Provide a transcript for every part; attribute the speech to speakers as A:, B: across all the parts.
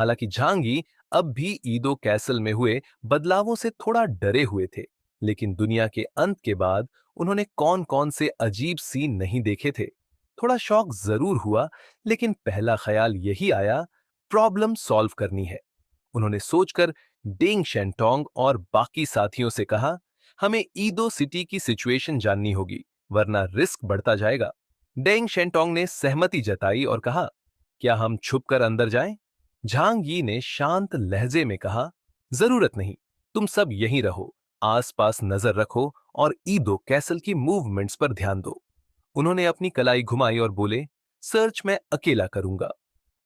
A: हालांकि झांगी अब भी ईदो कैसल में हुए बदलावों से थोड़ा डरे हुए थे, लेकिन दुनिया के अंत के बाद उन्होंने कौन कौन से अजीब सीन नहीं देखे थे। थोड़ा शौक जरूर हुआ, लेकिन पहला ख्याल यही आया, प्रॉब्लम सॉल्व करनी है। उन्होंने सोचकर डेंग शेंटोंग और बाकी साथियों से कहा, हमें ईदो सिटी की सिचुएशन जाननी होगी, वरना रिस्क बढ़ता जाएगा। डेंग शेंटोंग ने सहमति जताई और कहा, क्या हम छुपकर अंदर जाएं? झांग यी ने शांत लहजे में कहा, जरूरत नहीं, तुम सब यहीं रहो, आसपास नजर रखो और ईदो कैसल की मूवमेंट्स पर ध्यान दो। उन्होंने अपनी कलाई घुमाई और बोले, सर्च मैं अकेला करूंगा।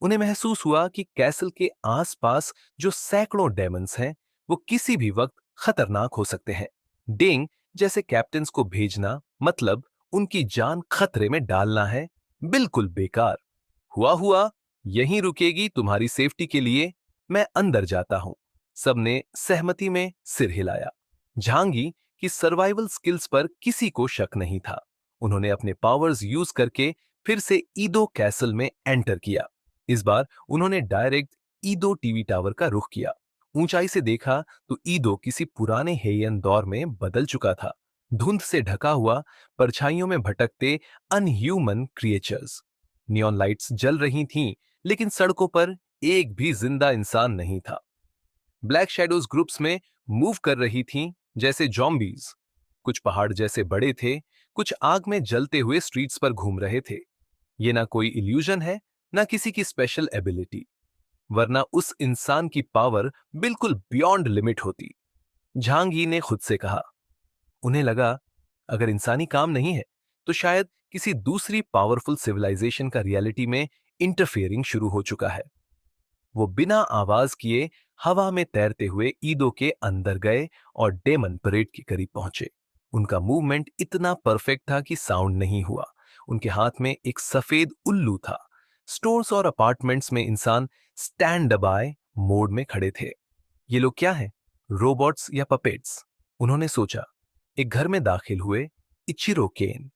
A: उन्हें महसूस हुआ कि कैसल के आसपास जो सैकड़ों डेमन्स हैं, वो किसी भी वक्त खतरनाक हो सकते हैं। डेंग जैसे कैप्टन्स को भेजना मतलब उनकी जान खतरे में डालना है, बिल्कुल बेकार। हुआ हुआ, यहीं रुकेगी तुम्हारी सेफ्टी के लिए, मैं अंदर जाता हूं। सबने सहमति में सिर हिलाया। झांगी की सर्वाइवल स्किल्स पर किसी को शक नहीं था। उन्होंने अपने पावर्स यूज करके फिर से ईदो कैसल में एंटर किया। इस बार उन्होंने डायरेक्ट ईदो टीवी टावर का रुख किया। ऊंचाई से देखा तो ईदो किसी पुराने हेयन दौर में बदल चुका था। धुंध से ढका हुआ, परछाइयों में भटकते अनह्यूमन क्रिएचर्स। नियॉन लाइट्स जल रही थीं, लेकिन सड़कों पर एक भी जिंदा इंसान नहीं था। ब्लैक शैडोज ग्रुप्स में मूव कर रही थीं, जैसे जॉम्बीज। कुछ पहाड़ जैसे बड़े थे, कुछ आग में जलते हुए स्ट्रीट्स पर घूम रहे थे। ये ना कोई इल्यूजन है, ना किसी की स्पेशल एबिलिटी, वरना उस इंसान की पावर बिल्कुल बियॉन्ड लिमिट होती। झांग यी ने खुद से कहा। उन्हें लगा, अगर इंसानी काम नहीं है, तो शायद किसी दूसरी पावरफुल सिविलाइजेशन का रियलिटी में इंटरफेयरिंग शुरू हो चुका है। वो बिना आवाज किए हवा में तैरते हुए ईदो के अंदर गए और डेमन परेड के करीब पहुंचे। उनका मूवमेंट इतना परफेक्ट था कि साउंड नहीं हुआ। उनके हाथ में एक सफेद उल्लू था। स्टोर्स और अपार्टमेंट्स में इंसान स्टैंड बाय मोड में खड़े थे। ये लोग क्या हैं? रोबोट्स या पपेट्स? उन्होंने सोचा। एक घर में दाखिल हुए। इचिरो केन।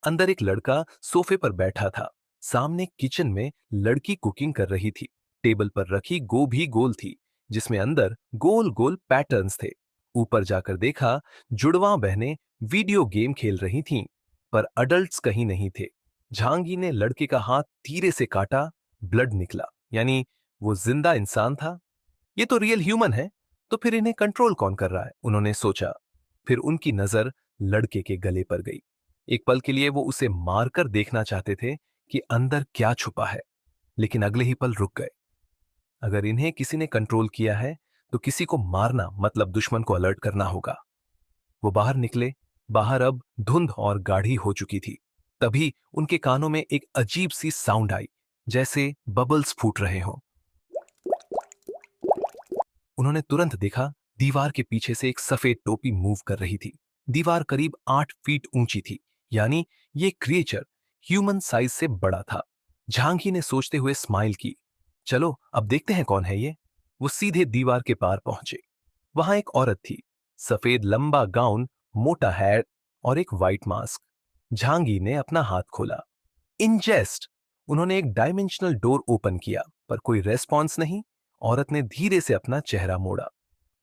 A: अंदर एक लड़का सोफे पर बैठा था। सामने किचन में लड़की कुकिंग कर रही थी। टेबल पर रखी गोभी गोल थी, जिसमें अंदर गोल गोल पैटर्न्स थे। ऊपर जाकर देखा, जुड़वा बहनें वीडियो गेम खेल रही थीं, पर अडल्ट्स कहीं नहीं थे। झांगी ने लड़के का हाथ धीरे से काटा। ब्लड निकला, यानी वो जिंदा इंसान था। ये तो रियल ह्यूमन है, तो फिर इन्हें कंट्रोल कौन कर रहा है? उन्होंने सोचा। फिर उनकी नजर लड़के के गले पर गई। एक पल के लिए वो उसे मारकर देखना चाहते थे कि अंदर क्या छुपा है, लेकिन अगले ही पल रुक गए। अगर इन्हें किसी ने कंट्रोल किया है, तो किसी को मारना मतलब दुश्मन को अलर्ट करना होगा। वो बाहर निकले। बाहर अब धुंध और गाढ़ी हो चुकी थी। तभी उनके कानों में एक अजीब सी साउंड आई, जैसे बबल्स फूट रहे हों। उन्होंने तुरंत देखा, दीवार के पीछे से एक सफेद टोपी मूव कर रही थी। दीवार करीब 8 फीट ऊंची थी, यानी ये क्रिएचर ह्यूमन साइज से बड़ा था। झांकी ने सोचते हुए स्माइल की। चलो अब देखते हैं कौन है ये। वो सीधे दीवार के पार पहुंचे। वहां एक औरत थी। सफेद लंबा गाउन, मोटा हैट और एक वाइट मास्क। झांगी ने अपना हाथ खोला। इंजेस्ट। उन्होंने एक डायमेंशनल डोर ओपन किया, पर कोई रेस्पॉन्स नहीं। औरत ने धीरे से अपना चेहरा मोड़ा।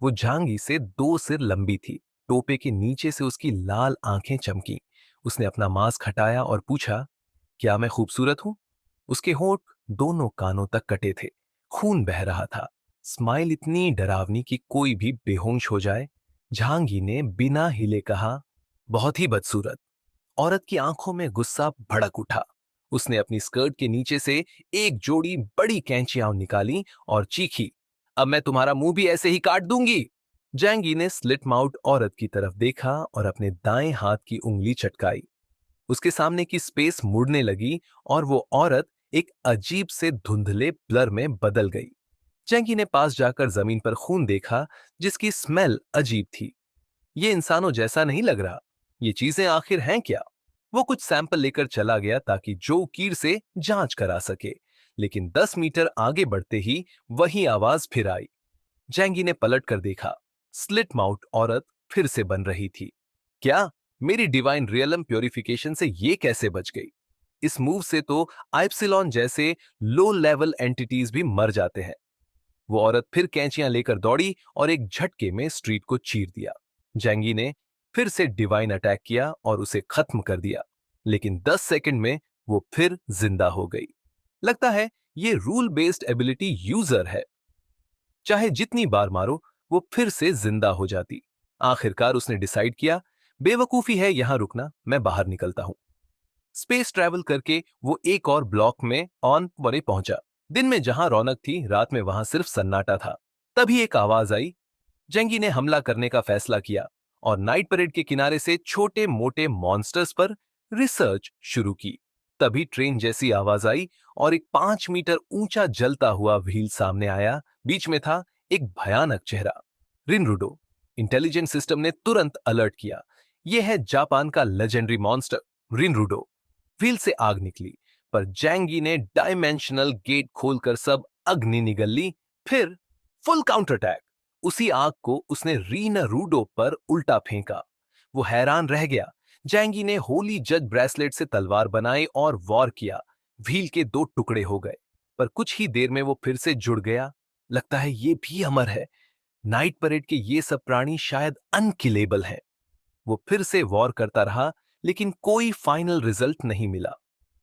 A: वो झांगी से 2 सिर लंबी थी। टोपे के नीचे से उसकी लाल आंखें चमकी। उसने अपना मास्क हटाया और पूछा, क्या मैं खूबसूरत हूं? उसके होंठ दोनों कानों तक कटे थे। खून बह रहा था। स्माइल इतनी डरावनी कि कोई भी बेहोश हो जाए। झांगी ने बिना हिले कहा, बहुत ही बदसूरत। औरत की आंखों में गुस्सा भड़क उठा। उसने अपनी स्कर्ट के नीचे से एक जोड़ी बड़ी कैंचियां निकाली और चीखी, अब मैं तुम्हारा मुंह भी ऐसे ही काट दूंगी। जैंगी ने स्लिट माउथ औरत की तरफ देखा और अपने दाएं हाथ की उंगली चटकाई। उसके सामने की स्पेस मुड़ने लगी और वो औरत एक अजीब से धुंधले ब्लर में बदल गई। जैंगी ने पास जाकर जमीन पर खून देखा, जिसकी स्मेल अजीब थी। ये इंसानों जैसा नहीं लग रहा। ये चीजें आखिर हैं क्या? वो कुछ सैंपल लेकर चला गया ताकि जो कीर से जांच करा सके, लेकिन 10 मीटर आगे बढ़ते ही वही आवाज फिर आई। जैंगी ने पलट कर देखा। स्लिट माउथ औरत फिर से बन रही थी। क्या? मेरी डिवाइन रियलम प्योरिफिकेशन से ये कैसे बच गई? इस मूव से तो आइप्सिलॉन जैसे लो लेवल एंटिटीज भी मर जाते हैं। वो औरत फिर कैंचियां लेकर दौड़ी और एक झटके में स्ट्रीट को चीर दिया। जैंगी ने फिर से डिवाइन अटैक किया और उसे खत्म कर दिया, लेकिन 10 सेकंड में वो फिर जिंदा हो गई। लगता है ये रूल बेस्ड एबिलिटी यूजर है, चाहे जितनी बार मारो वो फिर से जिंदा हो जाती। आखिरकार उसने डिसाइड किया, बेवकूफी है यहां रुकना, मैं बाहर निकलता हूं। स्पेस ट्रैवल करके वो एक और ब्लॉक में ऑन परे पहुंचा। दिन में जहां रौनक थी, रात में वहां सिर्फ सन्नाटा था। तभी एक आवाज आई। जंगी ने हमला करने का फैसला किया और नाइट परेड के किनारे से छोटे मोटे मॉन्स्टर्स पर रिसर्च शुरू की। तभी ट्रेन जैसी आवाज आई और एक 5 मीटर ऊंचा जलता हुआ व्हील सामने आया। बीच में था एक भयानक चेहरा, रिनरुडो। इंटेलिजेंस सिस्टम ने तुरंत अलर्ट किया, यह है जापान का लेजेंडरी मॉन्स्टर रिनरुडो। व्हील से आग निकली, पर जैंगी ने डायमेंशनल गेट खोलकर सब अग्नि निगल ली। फिर फुल काउंटर अटैक। उसी आग को उसने रीनारूडो पर उल्टा फेंका। वो हैरान रह गया। जैंगी ने होली जज ब्रेसलेट से तलवार बनाई और वॉर किया। व्हील के 2 टुकड़े हो गए, पर कुछ ही देर में वो फिर से जुड़ गया। लगता है ये भी अमर है। नाइट परेड के ये सब प्राणी शायद अनकिलेबल हैं। वो फिर से वॉर करता रहा, लेकिन कोई फाइनल रिजल्ट नहीं मिला।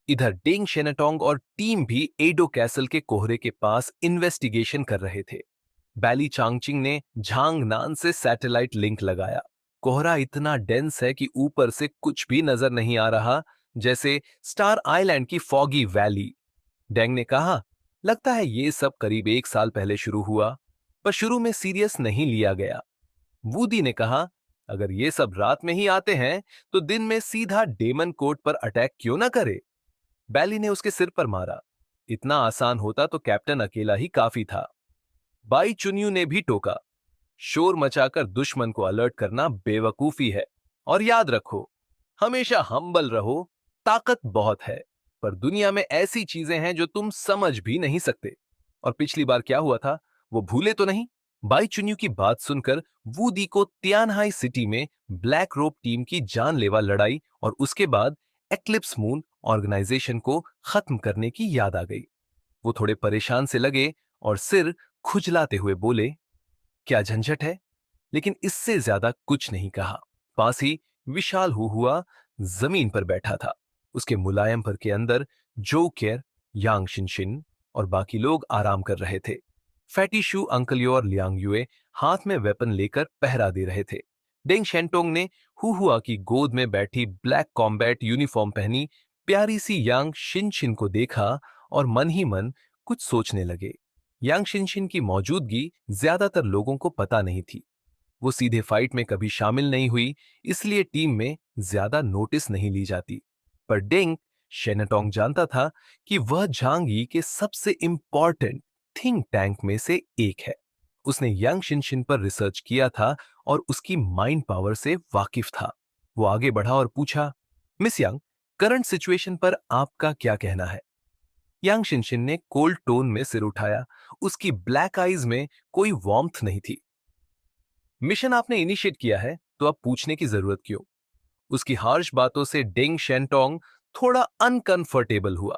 A: इधर डेंग शेनाटोंग और टीम भी एडो कैसल के कोहरे के पास इन्वेस्टिगेशन कर रहे थे। बैली चांगचिंग ने झांगनान से सैटेलाइट लिंक लगाया। कोहरा इतना डेंस है कि ऊपर से कुछ भी नजर नहीं आ रहा, जैसे स्टार आइलैंड की फॉगी वैली। डेंग ने कहा, लगता है ये सब करीब 1 साल पहले शुरू हुआ, पर शुरू में सीरियस नहीं लिया गया। वूडी ने कहा, अगर ये सब रात में ही आते हैं तो दिन में सीधा डेमन कोर्ट पर अटैक क्यों ना करे। बैली ने उसके सिर पर मारा, इतना आसान होता तो कैप्टन अकेला ही काफी था। बाई चुनियू ने भी टोका, शोर मचाकर दुश्मन को अलर्ट करना बेवकूफी है। और याद रखो, हमेशा हम्बल रहो, ताकत बहुत है, पर दुनिया में ऐसी चीजें हैं जो तुम समझ भी नहीं सकते। और पिछली बार क्या हुआ था, वो भूले तो नहीं। बाई चुनियू की बात सुनकर वूडी को तियानहाई सिटी में ब्लैक रोप टीम की जानलेवा लड़ाई और उसके बाद एक्लिप्स मून ऑर्गेनाइजेशन को खत्म करने की याद आ गई। वो थोड़े परेशान से लगे और सिर खुजलाते हुए बोले, क्या झंझट है। लेकिन इससे ज्यादा कुछ नहीं कहा। पास ही विशाल हुआ जमीन पर बैठा था। उसके मुलायम पर के अंदर जो केयर, यांग शिनशिन और बाकी लोग आराम कर रहे थे। फैटी शू, अंकल यो और लियांग युए हाथ में वेपन लेकर पहरा दे रहे थे। डेंग शेंटोंग ने हुआ की गोद में बैठी ब्लैक कॉम्बैट यूनिफॉर्म पहनी प्यारी सी यांग शिनशिन को देखा और मन ही मन कुछ सोचने लगे। यांग शिनशिन की मौजूदगी ज्यादातर लोगों को पता नहीं थी। वो सीधे फाइट में कभी शामिल नहीं हुई, इसलिए टीम में ज्यादा नोटिस नहीं ली जाती। पर डेंग शेनाटोंग जानता था कि वह झांग यी के सबसे इंपॉर्टेंट थिंक टैंक में से एक है। उसने यांग शिनशिन पर रिसर्च किया था और उसकी माइंड पावर से वाकिफ था। वो आगे बढ़ा और पूछा, मिस यांग, करंट सिचुएशन पर आपका क्या कहना है। यांग शिनशिन ने कोल्ड टोन में सिर उठाया। उसकी ब्लैक आईज में कोई वार्मथ नहीं थी। मिशन आपने इनिशिएट किया है, तो अब पूछने की जरूरत क्यों। उसकी हार्श बातों से डेंग शेंटोंग थोड़ा अनकंफर्टेबल हुआ।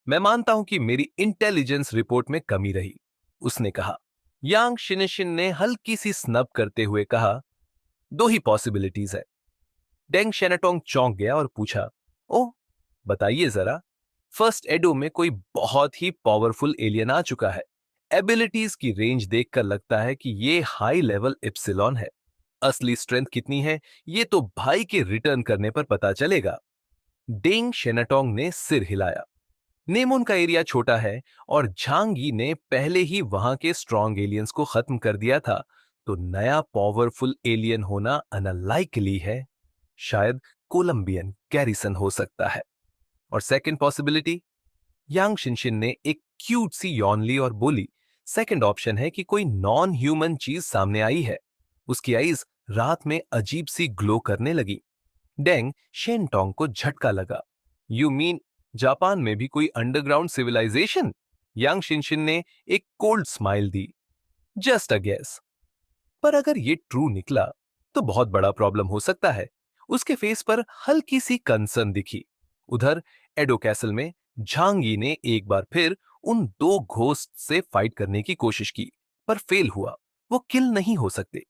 A: मैं मानता हूं कि मेरी इंटेलिजेंस रिपोर्ट में कमी रही, उसने कहा। यांग शिनशिन ने हल्की सी स्नब करते हुए कहा, 2 ही पॉसिबिलिटीज है। डेंग शेनाटोंग चौंक गया और पूछा, ओह, बताइए जरा। फर्स्ट एडो में कोई बहुत ही पावरफुल एलियन आ चुका है। एबिलिटीज की रेंज देखकर लगता है कि ये हाई लेवल इप्सिलॉन है। असली स्ट्रेंथ कितनी है, ये तो भाई के रिटर्न करने पर पता चलेगा। डेंग शेनाटोंग ने सिर हिलाया। नेमोन का एरिया छोटा है और झांगी ने पहले ही वहां के स्ट्रॉन्ग एलियंस को खत्म कर दिया था, तो नया पावरफुल एलियन होना अनलाइकली है। शायद कोलंबियन गैरिसन हो सकता है। और सेकंड पॉसिबिलिटी, यांग शिनशिन ने एक क्यूट सी यौन ली और बोली, सेकंड ऑप्शन है कि कोई नॉन ह्यूमन चीज सामने आई है। उसकी आईज रात में अजीब सी ग्लो करने लगी। डेंग शेनटोंग को झटका लगा। यू मीन जापान में भी कोई अंडरग्राउंड सिविलाइजेशन। यांग शिनशिन ने एक कोल्ड स्माइल दी। Just a guess. पर अगर ये ट्रू निकला तो बहुत बड़ा प्रॉब्लम हो सकता है। उसके फेस पर हल्की सी कंसर्न दिखी। उधर एडो कैसल में झांगी ने एक बार फिर उन 2 घोस्ट से फाइट करने की कोशिश की, पर फेल हुआ। वो किल नहीं हो सकते।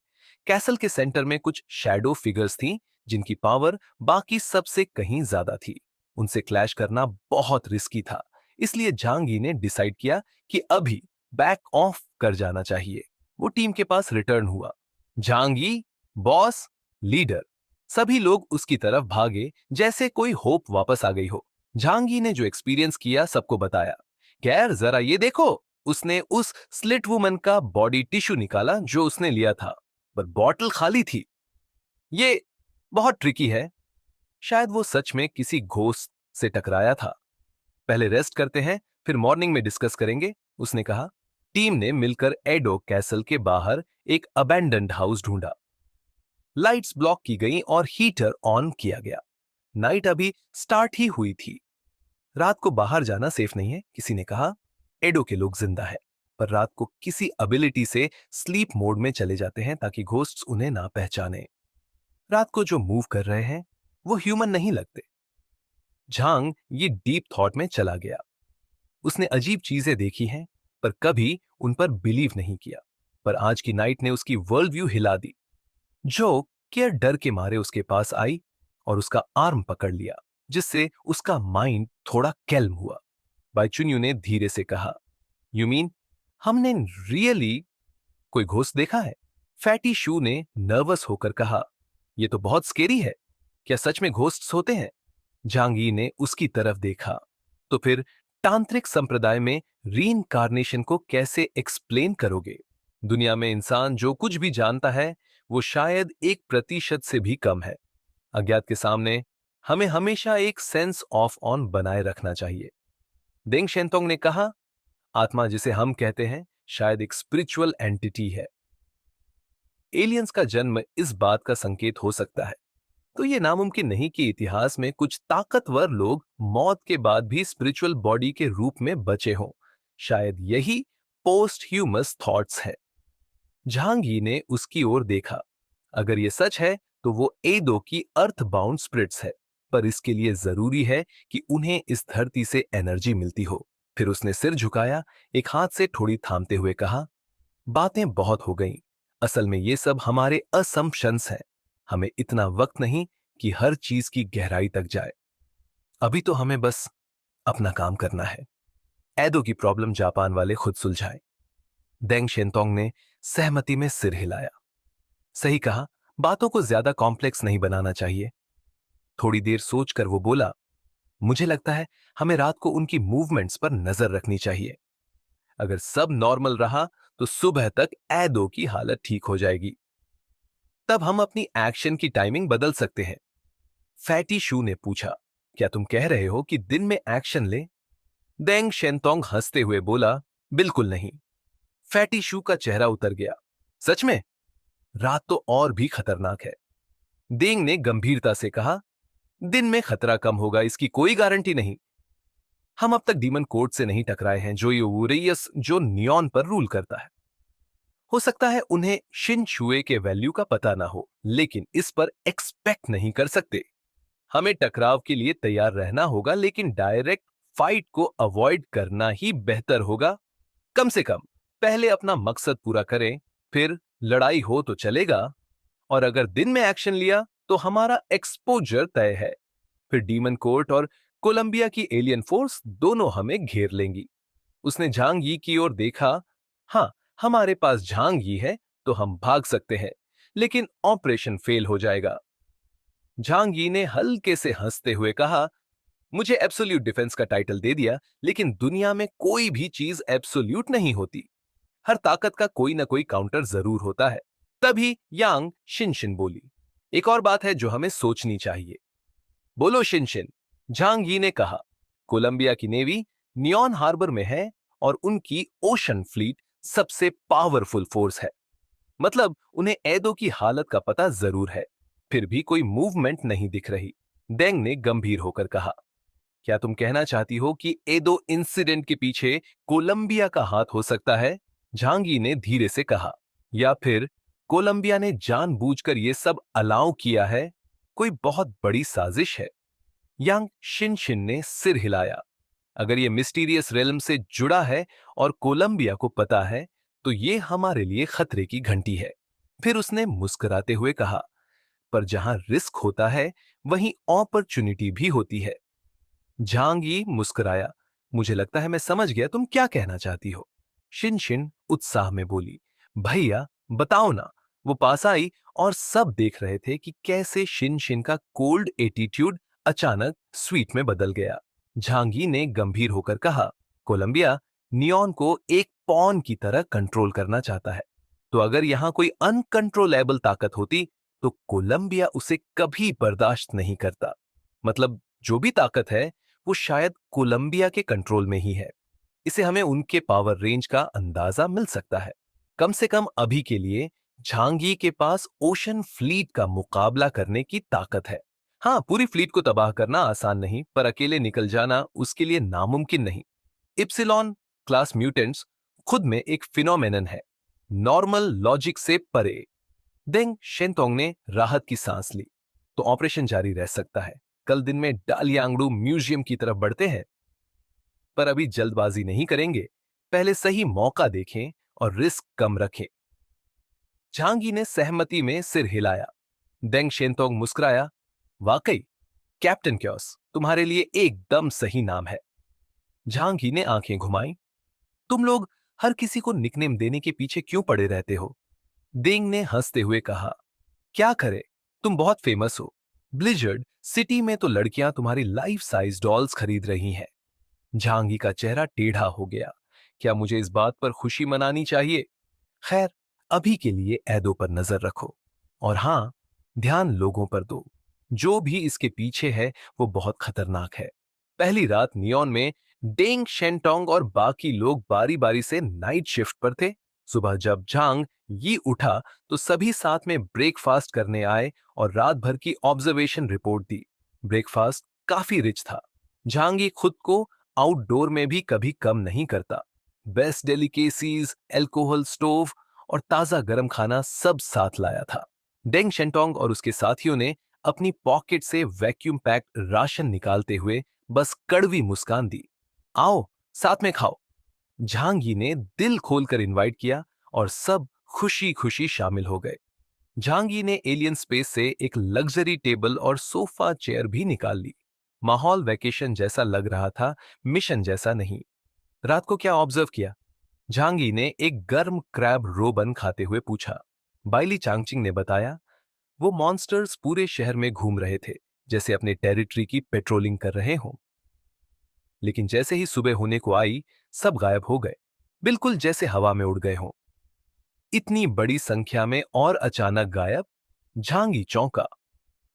A: कैसल के सेंटर में कुछ शैडो फिगर्स थीं जिनकी पावर बाकी सबसे कहीं ज्यादा थी। उनसे क्लैश करना बहुत रिस्की था, इसलिए झांगी ने डिसाइड किया कि अभी बैक ऑफ कर जाना चाहिए। वो टीम के पास रिटर्न हुआ। झांगी, बॉस, लीडर, सभी लोग उसकी तरफ भागे जैसे कोई होप वापस आ गई हो। झांगी ने जो एक्सपीरियंस किया सबको बताया। खैर जरा ये देखो, उसने उस स्लिट वुमन का बॉडी टिश्यू निकाला जो उसने लिया था, पर बॉटल खाली थी। ये बहुत ट्रिकी है। शायद वो सच में किसी घोस्ट से टकराया था। पहले रेस्ट करते हैं, फिर मॉर्निंग में डिस्कस करेंगे, उसने कहा। टीम ने मिलकर एडो कैसल के बाहर एक अबैंडन्ड हाउस ढूंढा। लाइट्स ब्लॉक की गई और हीटर ऑन किया गया। नाइट अभी स्टार्ट ही हुई थी। रात को बाहर जाना सेफ नहीं है, किसी ने कहा। एडो के लोग जिंदा है, पर रात को किसी एबिलिटी से स्लीप मोड में चले जाते हैं ताकि घोस्ट्स उन्हें ना पहचाने। रात को जो मूव कर रहे हैं वो ह्यूमन नहीं लगते। झांग ये डीप थॉट में चला गया। उसने अजीब चीजें देखी हैं, पर कभी उन पर बिलीव नहीं किया। पर आज की नाइट ने उसकी वर्ल्ड व्यू हिला दी। जो केयर डर के मारे उसके पास आई और उसका आर्म पकड़ लिया, जिससे उसका माइंड थोड़ा कैल्म हुआ। बाइचुन्यू ने धीरे से कहा, यू मीन हमने रियली कोई घोस्ट देखा है? फैटी शू ने नर्वस होकर कहा, यह तो बहुत स्केरी है। क्या सच में घोस्ट्स होते हैं? झांगी ने उसकी तरफ देखा। तो फिर तांत्रिक संप्रदाय में रीइंकार्नेशन को कैसे एक्सप्लेन करोगे? दुनिया में इंसान जो कुछ भी जानता है वो शायद 1% से भी कम है। अज्ञात के सामने हमें हमेशा एक सेंस ऑफ ऑन बनाए रखना चाहिए। देंग शेंतोंग ने कहा, आत्मा जिसे हम कहते हैं शायद एक स्पिरिचुअल एंटिटी है। एलियंस का जन्म इस बात का संकेत हो सकता है। तो ये नामुमकिन नहीं कि इतिहास में कुछ ताकतवर लोग मौत के बाद भी स्पिरिचुअल बॉडी के रूप में बचे हों। शायद यही पोस्ट ह्यूमस थॉट्स है। झांगी ने उसकी ओर देखा। अगर ये सच है तो वो एदो की अर्थ बाउंड स्पिरिट्स है, पर इसके लिए जरूरी है कि उन्हें इस धरती से एनर्जी मिलती हो। फिर उसने सिर झुकाया, एक हाथ से ठोड़ी थामते हुए कहा, बातें बहुत हो गईं। असल में ये सब हमारे असम्पशंस हैं। हमें इतना वक्त नहीं कि हर चीज की गहराई तक जाए। अभी तो हमें बस अपना काम करना है। एदो की प्रॉब्लम जापान वाले खुद सुलझाएं। देंग शेंतोंग ने सहमति में सिर हिलाया। सही कहा, बातों को ज्यादा कॉम्प्लेक्स नहीं बनाना चाहिए। थोड़ी देर सोचकर वो बोला, मुझे लगता है हमें रात को उनकी मूवमेंट्स पर नजर रखनी चाहिए। अगर सब नॉर्मल रहा तो सुबह तक एदो की हालत ठीक हो जाएगी। तब हम अपनी एक्शन की टाइमिंग बदल सकते हैं। फैटी शू ने पूछा, क्या तुम कह रहे हो कि दिन में एक्शन ले? देंग शेंतोंग हंसते हुए बोला, बिल्कुल नहीं। फैटी शू का चेहरा उतर गया। सच में? रात तो और भी खतरनाक है। देंग ने गंभीरता से कहा, दिन में खतरा कम होगा इसकी कोई गारंटी नहीं। हम अब तक डीमन कोड से नहीं टकराए हैं जो यूरेयस जो नियॉन पर रूल करता है। हो सकता है उन्हें शिन शुए के वैल्यू का पता ना हो, लेकिन इस पर एक्सपेक्ट नहीं कर सकते। हमें टकराव के लिए तैयार रहना होगा, लेकिन डायरेक्ट फाइट को अवॉइड करना ही बेहतर होगा। कम से कम पहले अपना मकसद पूरा करें, फिर लड़ाई हो तो चलेगा। और अगर दिन में एक्शन लिया तो हमारा एक्सपोजर तय है। फिर डीमन कोर्ट और कोलंबिया की एलियन फोर्स दोनों हमें घेर लेंगी। उसने झांग यी की ओर देखा। हाँ, हमारे पास झांग यी है तो हम भाग सकते हैं, लेकिन ऑपरेशन फेल हो जाएगा। झांग यी ने हल्के से हंसते हुए कहा, मुझे एब्सोल्यूट डिफेंस का टाइटल दे दिया, लेकिन दुनिया में कोई भी चीज एब्सोल्यूट नहीं होती। हर ताकत का कोई ना कोई काउंटर जरूर होता है। तभी यांग शिनशिन बोली, एक और बात है जो हमें सोचनी चाहिए। बोलो शिनशिन, झांग यी ने कहा। कोलंबिया की नेवी नियॉन हार्बर में है और उनकी ओशन फ्लीट सबसे पावरफुल फोर्स है। मतलब उन्हें एदो की हालत का पता जरूर है, फिर भी कोई मूवमेंट नहीं दिख रही। डेंग ने गंभीर होकर कहा, क्या तुम कहना चाहती हो कि एदो इंसिडेंट के पीछे कोलंबिया का हाथ हो सकता है? झांगी ने धीरे से कहा, या फिर कोलंबिया ने जानबूझकर यह सब अलाउ किया है? कोई बहुत बड़ी साजिश है। यांग शिनशिन ने सिर हिलाया। अगर यह मिस्टीरियस रेलम से जुड़ा है और कोलंबिया को पता है, तो ये हमारे लिए खतरे की घंटी है। फिर उसने मुस्कुराते हुए कहा, पर जहां रिस्क होता है वहीं अपॉर्चुनिटी भी होती है। झांगी मुस्कुराया। मुझे लगता है मैं समझ गया तुम क्या कहना चाहती हो। शिनशिन उत्साह में बोली, भैया बताओ ना। वो पास आई और सब देख रहे थे कि कैसे शिनशिन का कोल्ड एटीट्यूड अचानक स्वीट में बदल गया। झांगी ने गंभीर होकर कहा, कोलंबिया नियॉन को एक पॉन की तरह कंट्रोल करना चाहता है। तो अगर यहां कोई अनकंट्रोलेबल ताकत होती तो कोलंबिया उसे कभी बर्दाश्त नहीं करता। मतलब जो भी ताकत है वो शायद कोलंबिया के कंट्रोल में ही है। इसे हमें उनके पावर रेंज का अंदाजा मिल सकता है। कम से कम अभी के लिए झांगी के पास ओशन फ्लीट का मुकाबला करने की ताकत है। हाँ, पूरी फ्लीट को तबाह करना आसान नहीं, पर अकेले निकल जाना उसके लिए नामुमकिन नहीं। इप्सिलॉन क्लास म्यूटेंट्स खुद में एक फिनोमेनन है, नॉर्मल लॉजिक से परे। देंग शेंतोंग ने राहत की सांस ली। तो ऑपरेशन जारी रह सकता है। कल दिन में डालियांगडू म्यूजियम की तरफ बढ़ते हैं, पर अभी जल्दबाजी नहीं करेंगे। पहले सही मौका देखें और रिस्क कम रखें। झांगी ने सहमति में सिर हिलाया। देंग शेंतोंग मुस्कुराया, वाकई कैप्टन क्योस तुम्हारे लिए एकदम सही नाम है। झांगी ने आंखें घुमाई। तुम लोग हर किसी को निकनेम देने के पीछे क्यों पड़े रहते हो? देंग ने हंसते हुए कहा, क्या करे, तुम बहुत फेमस हो। ब्लिजर्ड सिटी में तो लड़कियां तुम्हारी लाइफ साइज डॉल्स खरीद रही हैं। झांगी का चेहरा टेढ़ा हो गया। क्या मुझे इस बात पर खुशी मनानी चाहिए? खैर, अभी के लिए ऐदों पर नजर रखो। और हां, ध्यान लोगों पर दो। जो भी इसके पीछे है वो बहुत खतरनाक है। पहली रात नियॉन में डेंग शेंटोंग और बाकी लोग बारी बारी से नाइट शिफ्ट पर थे। सुबह जब झांग ये उठा तो सभी साथ में ब्रेकफास्ट करने आए और रात भर की ऑब्जर्वेशन रिपोर्ट दी। ब्रेकफास्ट काफी रिच था। झांगी खुद को आउटडोर में भी कभी कम नहीं करता। बेस्ट डेलिकेसीज, एल्कोहल स्टोव और ताजा गर्म खाना सब साथ लाया था। डेंग शेंटोंग और उसके साथियों ने अपनी पॉकेट से वैक्यूम पैक्ड राशन निकालते हुए बस कड़वी मुस्कान दी। आओ, साथ में खाओ। झांगी ने दिल खोलकर इनवाइट किया और सब खुशी खुशी शामिल हो गए। झांगी ने एलियन स्पेस से एक लग्जरी टेबल और सोफा चेयर भी निकाल ली। माहौल वैकेशन जैसा लग रहा था, मिशन जैसा नहीं। रात को क्या ऑब्जर्व किया? झांगी ने एक गर्म क्रैब रोबन खाते हुए पूछा। बाइली चांगचिंग ने बताया, वो मॉन्स्टर्स पूरे शहर में घूम रहे थे, जैसे अपने टेरिटरी की पेट्रोलिंग कर रहे हों। लेकिन जैसे ही सुबह होने को आई, सब गायब हो गए, बिल्कुल जैसे हवा में उड़ गए हों। इतनी बड़ी संख्या में और अचानक गायब? झांगी चौंका।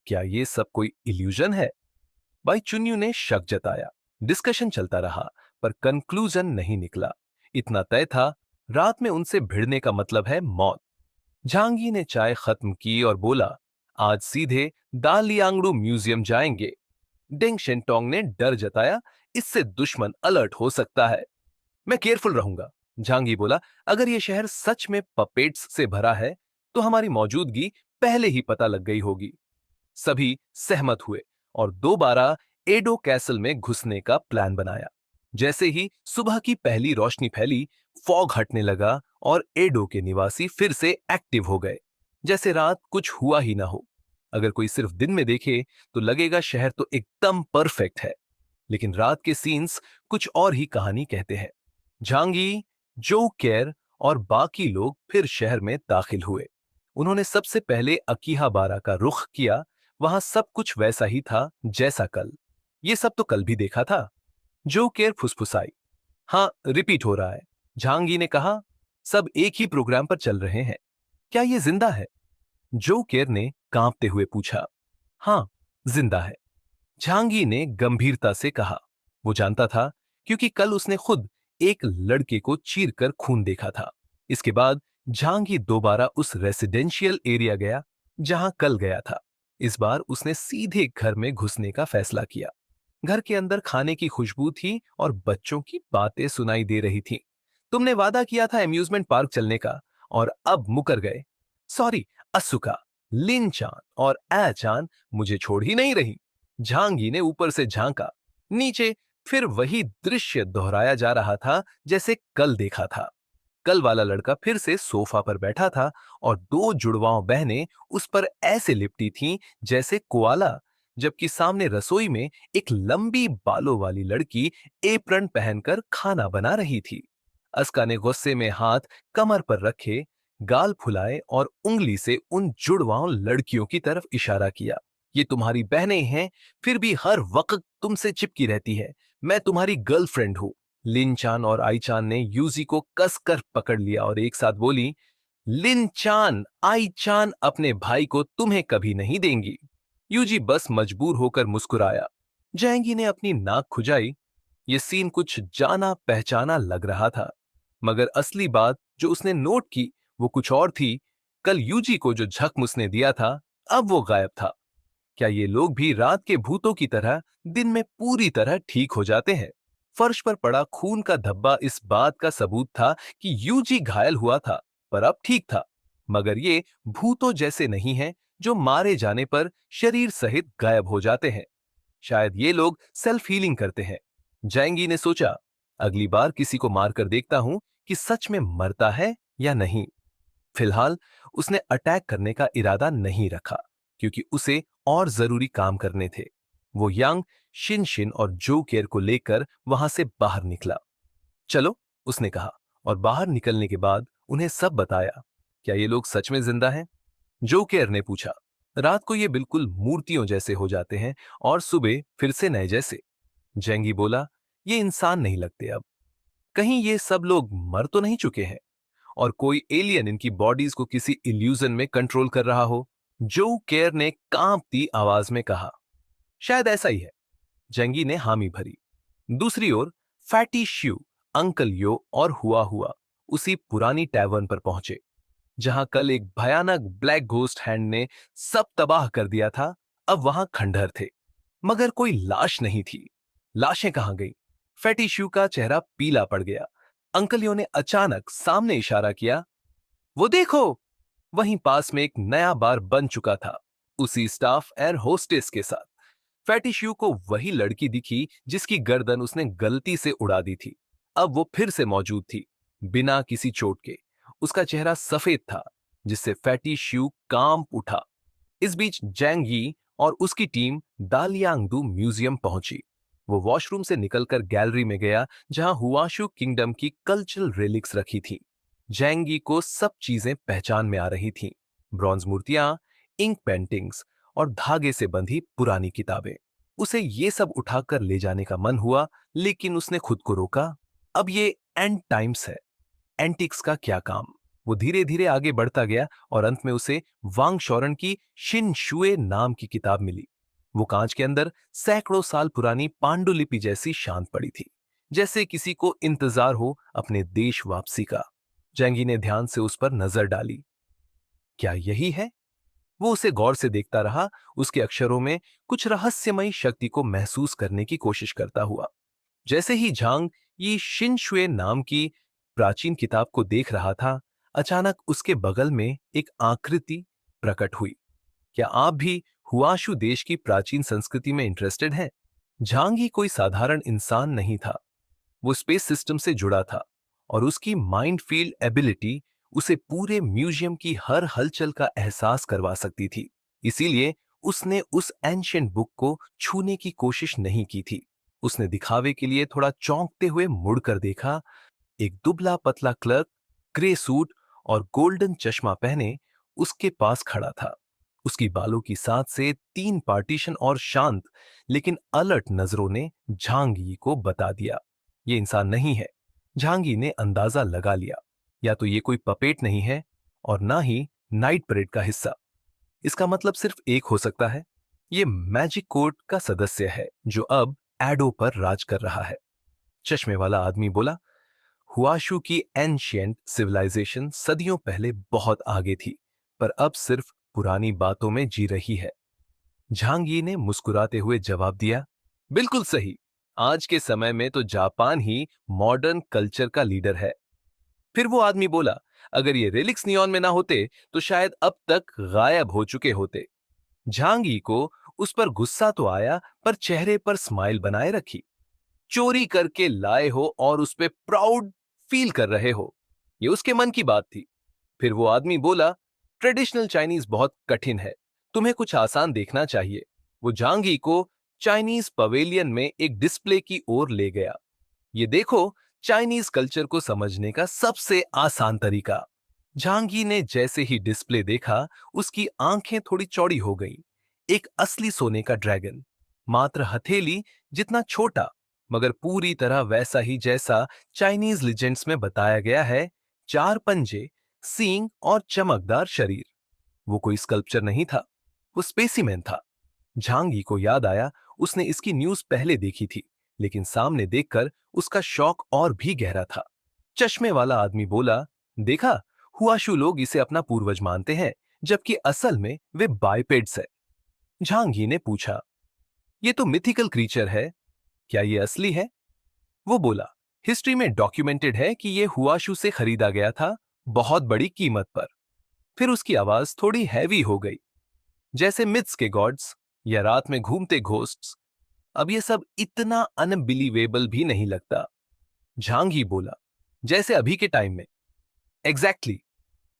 A: क्या ये सब कोई इल्यूजन है? भाई चुन्यू ने शक जताया। डिस्कशन चलता रहा, पर कंक्लूजन नहीं निकला। इतना तय था, रात में उनसे भिड़ने का मतलब है मौत। झांगी ने चाय खत्म की और बोला, आज सीधे दालियांगडू म्यूजियम जाएंगे। डेंग शेंटोंग ने डर जताया, इससे दुश्मन अलर्ट हो सकता है। मैं केयरफुल रहूंगा, झांगी बोला। अगर यह शहर सच में पपेट्स से भरा है तो हमारी मौजूदगी पहले ही पता लग गई होगी। सभी सहमत हुए और दोबारा एडो कैसल में घुसने का प्लान बनाया। जैसे ही सुबह की पहली रोशनी फैली, फॉग हटने लगा और एडो के निवासी फिर से एक्टिव हो गए, जैसे रात कुछ हुआ ही ना हो। अगर कोई सिर्फ दिन में देखे तो लगेगा शहर तो एकदम परफेक्ट है, लेकिन रात के सीन्स कुछ और ही कहानी कहते हैं। झांगी, जो केयर और बाकी लोग फिर शहर में दाखिल हुए। उन्होंने सबसे पहले अकीहाबारा का रुख किया। वहां सब कुछ वैसा ही था जैसा कल। ये सब तो कल भी देखा था। जो केयर फुसफुसाई, हाँ, रिपीट हो रहा है। झांगी ने कहा, सब एक ही प्रोग्राम पर चल रहे हैं। क्या ये जिंदा है? जो केयर ने कांपते हुए पूछा। हाँ, जिंदा है, झांगी ने गंभीरता से कहा। वो जानता था, क्योंकि कल उसने खुद एक लड़के को चीरकर खून देखा था। इसके बाद झांगी दोबारा उस रेसिडेंशियल एरिया गया जहां कल गया था। इस बार उसने सीधे घर में घुसने का फैसला किया। घर के अंदर खाने की खुशबू थी और बच्चों की बातें सुनाई दे रही थी। तुमने वादा किया था अम्यूजमेंट पार्क चलने का और अब मुकर गए। सॉरी, असुका, लिन चान और ए चान मुझे छोड़ ही नहीं रही। झांगी ने ऊपर से झांका। नीचे फिर वही दृश्य दोहराया जा रहा था जैसे कल देखा था। कल वाला लड़का फिर से सोफा पर बैठा था और दो जुड़वाओं बहनें उस पर ऐसे लिपटी थीं जैसे कोआला, जबकि सामने रसोई में एक लंबी बालों वाली लड़की एप्रन पहनकर खाना बना रही थी। अस्का ने गुस्से में हाथ कमर पर रखे, गाल फुलाए और उंगली से उन जुड़वाओं लड़कियों की तरफ इशारा किया। ये तुम्हारी बहनें हैं, फिर भी हर वक्त तुमसे चिपकी रहती है। मैं तुम्हारी गर्लफ्रेंड हूं। लिन चान और आई चान ने यूजी को कसकर पकड़ लिया और एक साथ बोली, लिन चान, आई चान अपने भाई को तुम्हें कभी नहीं देंगी। यूजी बस मजबूर होकर मुस्कुराया। जैंगी ने अपनी नाक खुजाई। ये सीन कुछ जाना पहचाना लग रहा था, मगर असली बात जो उसने नोट की वो कुछ और थी। कल यूजी को जो झक उसने दिया था, अब वो गायब था। क्या ये लोग भी रात के भूतों की तरह दिन में पूरी तरह ठीक हो जाते हैं? फर्श पर पड़ा खून का धब्बा इस बात का सबूत था कि यूजी घायल हुआ था, पर अब ठीक था। मगर ये भूतों जैसे नहीं हैं जो मारे जाने पर शरीर सहित गायब हो जाते हैं। शायद ये लोग सेल्फ हीलिंग करते हैं। जैंगी ने सोचा, अगली बार किसी को मारकर देखता हूं कि सच में मरता है या नहीं। फिलहाल उसने अटैक करने का इरादा नहीं रखा, क्योंकि उसे और जरूरी काम करने थे। वो यांग, शिन शिन और जो केयर को लेकर वहां से बाहर निकला। चलो, उसने कहा, और बाहर निकलने के बाद उन्हें सब बताया। क्या ये लोग सच में जिंदा हैं? जो केयर ने पूछा। रात को ये बिल्कुल मूर्तियों जैसे हो जाते हैं और सुबह फिर से नए जैसे। जेंगी बोला, ये इंसान नहीं लगते अब। कहीं ये सब लोग मर तो नहीं चुके हैं और कोई एलियन इनकी बॉडीज को किसी इल्यूजन में कंट्रोल कर रहा हो? जो केयर ने कांपती आवाज में कहा। शायद ऐसा ही है। जंगी ने हामी भरी। दूसरी ओर फैटी श्यू, अंकल यो और हुआ हुआ उसी पुरानी टैवर्न पर पहुंचे, जहां कल एक भयानक ब्लैक घोस्ट हैंड ने सब तबाह कर दिया था। अब वहां खंडहर थे, मगर कोई लाश नहीं थी। लाशें कहां गई? फैटी श्यू का चेहरा पीला पड़ गया। अंकल यो ने अचानक सामने इशारा किया। वो देखो! वहीं पास में एक नया बार बन चुका था, उसी स्टाफ एयर होस्टेस के साथ। फैटिश्यू को वही लड़की दिखी जिसकी गर्दन उसने गलती से उड़ा दी थी। अब वो फिर से मौजूद थी, बिना किसी चोट के। उसका चेहरा सफेद था, जिससे फैटिश्यू कांप उठा। इस बीच जैंग यी और उसकी टीम दालियांगदू म्यूजियम पहुंची। वो वॉशरूम से निकलकर गैलरी में गया, जहां हुआशू किंगडम की कल्चरल रिलिक्स रखी थी। जैंग यी को सब चीजें पहचान में आ रही थीं। ब्रॉन्ज मूर्तियां, इंक पेंटिंग्स और धागे से बंधी पुरानी किताबें। उसे ये सब उठाकर ले जाने का मन हुआ, लेकिन उसने खुद को रोका। अब ये एंड टाइम्स है, एंटिक्स का क्या काम? वो धीरे धीरे आगे बढ़ता गया और अंत में उसे वांग शौरन की शिन शुए नाम की किताब मिली। वो कांच के अंदर सैकड़ों साल पुरानी पांडुलिपि जैसी शांत पड़ी थी, जैसे किसी को इंतजार हो अपने देश वापसी का। जैंगी ने ध्यान से उस पर नजर डाली। क्या यही है? वो उसे गौर से देखता रहा, उसके अक्षरों में कुछ रहस्यमयी शक्ति को महसूस करने की कोशिश करता हुआ। जैसे ही झांग ये शिनशुए नाम की प्राचीन किताब को देख रहा था, अचानक उसके बगल में एक आकृति प्रकट हुई। क्या आप भी हुआशु देश की प्राचीन संस्कृति में इंटरेस्टेड हैं? झांग ही कोई साधारण इंसान नहीं था। वो स्पेस सिस्टम से जुड़ा था और उसकी माइंड फील्ड एबिलिटी उसे पूरे म्यूजियम की हर हलचल का एहसास करवा सकती थी। इसीलिए उसने उस एंशिएंट बुक को छूने की कोशिश नहीं की थी। उसने दिखावे के लिए थोड़ा चौंकते हुए मुड़कर देखा। एक दुबला पतला क्लर्क, ग्रे सूट और गोल्डन चश्मा पहने, उसके पास खड़ा था। उसकी बालों की साथ से तीन पार्टीशन और शांत लेकिन अलर्ट नजरों ने झांगी को बता दिया, ये इंसान नहीं है। झांगी ने अंदाजा लगा लिया, या तो ये कोई पपेट नहीं है और ना ही नाइट परेड का हिस्सा। इसका मतलब सिर्फ एक हो सकता है, ये मैजिक कोर्ट का सदस्य है जो अब एडो पर राज कर रहा है। चश्मे वाला आदमी बोला, हुआशु की एंशिएंट सिविलाइजेशन सदियों पहले बहुत आगे थी, पर अब सिर्फ पुरानी बातों में जी रही है। झांगी ने मुस्कुराते हुए जवाब दिया, बिल्कुल सही। आज के समय में तो जापान ही मॉडर्न कल्चर का लीडर है। फिर वो आदमी बोला, अगर ये रिलिक्स नियॉन में ना होते तो शायद अब तक गायब हो चुके होते। झांगी को उस पर गुस्सा तो आया, पर चेहरे पर स्माइल बनाए रखी। चोरी करके लाए हो और उस पे प्राउड फील कर रहे हो। ये उसके मन की बात थी। फिर वो आदमी बोला, ट्रेडिशनल चाइनीज बहुत कठिन है, तुम्हें कुछ आसान देखना चाहिए। वो झांगी को चाइनीज पवेलियन में एक डिस्प्ले की ओर ले गया। ये देखो, चाइनीज कल्चर को समझने का सबसे आसान तरीका। झांगी ने जैसे ही डिस्प्ले देखा, उसकी आंखें थोड़ी चौड़ी हो गईं। एक असली सोने का ड्रैगन, मात्र हथेली जितना छोटा, मगर पूरी तरह वैसा ही जैसा चाइनीज लिजेंड्स में बताया गया है। चार पंजे, सींग और चमकदार शरीर। वो कोई स्कल्पचर नहीं था, वो स्पेसिमेन था। झांगी को याद आया, उसने इसकी न्यूज पहले देखी थी, लेकिन सामने देखकर उसका शौक और भी गहरा था। चश्मे वाला आदमी बोला, देखा, हुआशु लोग इसे अपना पूर्वज मानते हैं, जबकि असल में वे बाइपेड्स है। झांगी ने पूछा, ये तो मिथिकल क्रीचर है, क्या ये असली है? वो बोला, हिस्ट्री में डॉक्यूमेंटेड है कि ये हुआशु से खरीदा गया था, बहुत बड़ी कीमत पर। फिर उसकी आवाज थोड़ी हैवी हो गई, जैसे मिथ्स के गॉड्स या रात में घूमते घोस्ट्स। अब ये सब इतना अनबिलीवेबल भी नहीं लगता। झांगी बोला, जैसे अभी के टाइम में। एग्जैक्टली,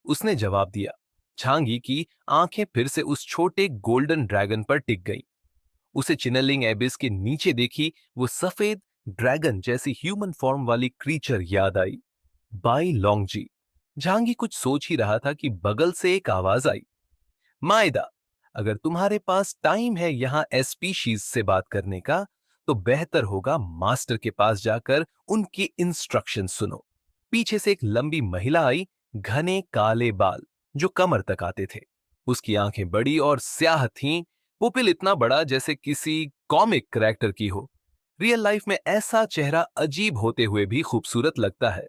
A: उसने जवाब दिया। झांगी की आंखें फिर से उस छोटे गोल्डन ड्रैगन पर टिक गईं। उसे चिनलिंग एबिस के नीचे देखी वो सफेद ड्रैगन जैसी ह्यूमन फॉर्म वाली क्रीचर याद आई, बाई लोंगजी। झांगी कुछ सोच ही रहा था कि बगल से एक आवाज आई, मायदा, अगर तुम्हारे पास टाइम है यहां स्पीशीज से बात करने का, तो बेहतर होगा मास्टर के पास जाकर उनकी इंस्ट्रक्शन सुनो। पीछे से एक लंबी महिला आई, घने काले बाल जो कमर तक आते थे। उसकी आंखें बड़ी और स्याह थीं, पुपिल इतना बड़ा जैसे किसी कॉमिक कैरेक्टर की हो। रियल लाइफ में ऐसा चेहरा अजीब होते हुए भी खूबसूरत लगता है।